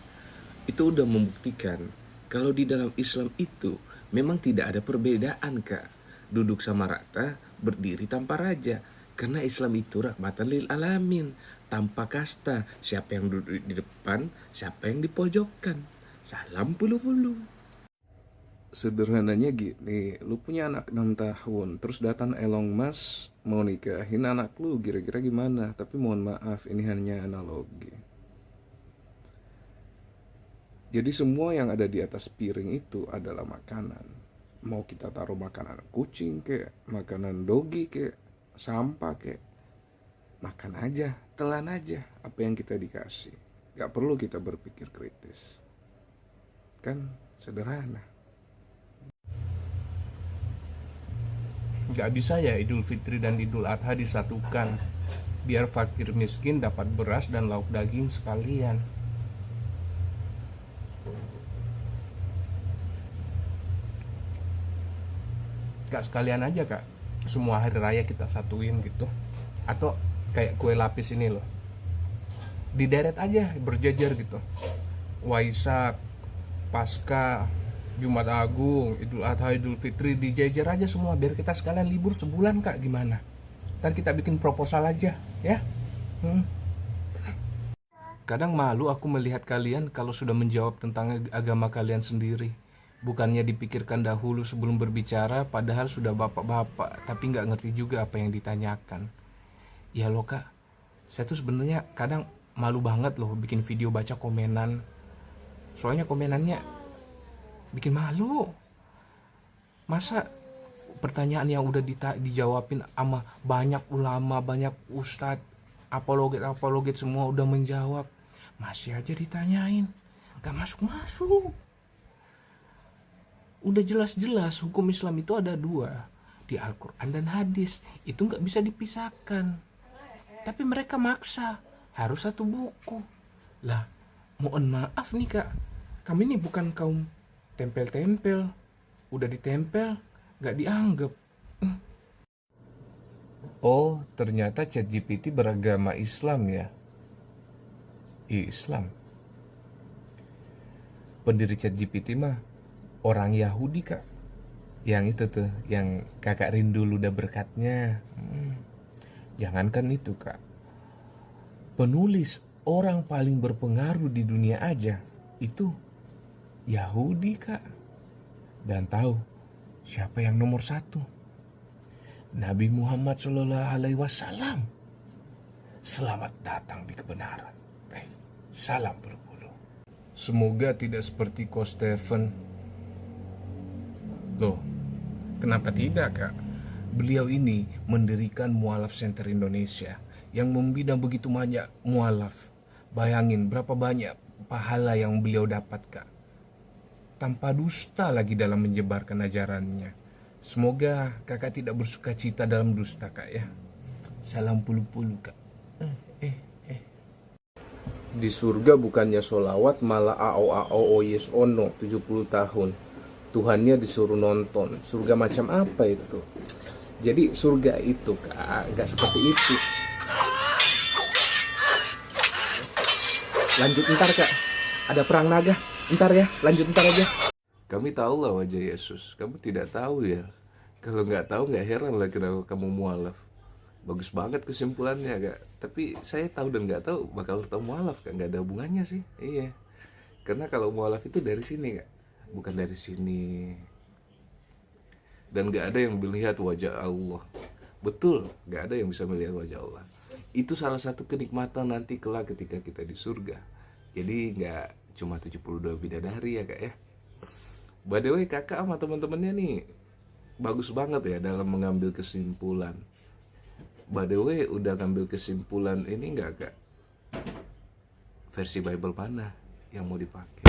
itu udah membuktikan kalau di dalam Islam itu memang tidak ada perbedaan Kak. Duduk sama rata, berdiri tanpa raja. Karena Islam itu rahmatan lil alamin, tanpa kasta. Siapa yang duduk di depan, siapa yang dipojokkan. Salam pulu-pulu. Sederhananya gini, lu punya anak 6 tahun, terus datang Elon Musk mau nikahin anak lu, kira-kira gimana? Tapi mohon maaf, ini hanya analogi. Jadi semua yang ada di atas piring itu adalah makanan. Mau kita taruh makanan kucing kek, makanan dogi kek, sampah kek, makan aja, telan aja apa yang kita dikasih. Gak perlu kita berpikir kritis. Kan sederhana. Nggak bisa ya Idul Fitri dan Idul Adha disatukan, biar fakir miskin dapat beras dan lauk daging sekalian. Gak sekalian aja kak, semua hari raya kita satuin gitu. Atau kayak kue lapis ini loh, dideret aja berjajar gitu. Waisak, Paskah, Jumat Agung, Idul Adha, Idul Fitri, dijajar aja semua biar kita sekalian libur sebulan kak. Gimana? Ntar kita bikin proposal aja ya. Kadang malu aku melihat kalian kalau sudah menjawab tentang agama kalian sendiri. Bukannya dipikirkan dahulu sebelum berbicara, padahal sudah bapak-bapak, tapi nggak ngerti juga apa yang ditanyakan. Ya loh kak, saya tuh sebenarnya kadang malu banget loh bikin video baca komenan. Soalnya komenannya bikin malu. Masa pertanyaan yang udah dijawabin sama banyak ulama, banyak ustadz, apologet semua udah menjawab, masih aja ditanyain, gak masuk-masuk. Udah jelas-jelas hukum Islam itu ada dua, di Al-Quran dan hadis, itu gak bisa dipisahkan. Tapi mereka maksa, harus satu buku. Lah, mohon maaf nih kak, kami ini bukan kaum tempel-tempel, udah ditempel, gak dianggap. Oh, ternyata ChatGPT beragama Islam ya? Islam. Pendiri ChatGPT mah orang Yahudi kak. Yang itu tuh, yang kakak rindu ludah berkatnya. Jangankan itu kak, penulis orang paling berpengaruh di dunia aja itu Yahudi kak. Dan tahu siapa yang nomor satu? Nabi Muhammad SAW. Selamat datang di kebenaran. Salam berbulu. Semoga tidak seperti Ko Stephen. Loh, kenapa tidak kak? Beliau ini mendirikan Mualaf Center Indonesia yang membina begitu banyak mualaf. Bayangin berapa banyak pahala yang beliau dapat kak. Tanpa dusta lagi dalam menyebarkan ajarannya. Semoga kakak tidak bersuka cita dalam dusta kak ya. Salam pulu-pulu kak. Di surga bukannya solawat, malah AO yes ono 70 tahun. Tuhannya disuruh nonton. Surga macam apa itu? Jadi surga itu kak gak seperti itu. Lanjut ntar kak, ada perang naga. Ntar ya, lanjut ntar aja. Kami tahu lah wajah Yesus. Kamu tidak tahu ya. Kalau nggak tahu nggak heran lah kenapa kamu mualaf. Bagus banget kesimpulannya kak. Tapi saya tahu dan nggak tahu bakal tahu mualaf kak. Nggak ada hubungannya sih. Iya. Karena kalau mualaf itu dari sini kak, bukan dari sini. Dan nggak ada yang melihat wajah Allah. Betul, nggak ada yang bisa melihat wajah Allah. Itu salah satu kenikmatan nanti kelak ketika kita di surga. Jadi nggak cuma 72 bidadari ya kak ya. By the way kakak sama teman-temannya nih bagus banget ya dalam mengambil kesimpulan. By the way udah ngambil kesimpulan ini nggak kak? Versi Bible mana yang mau dipakai?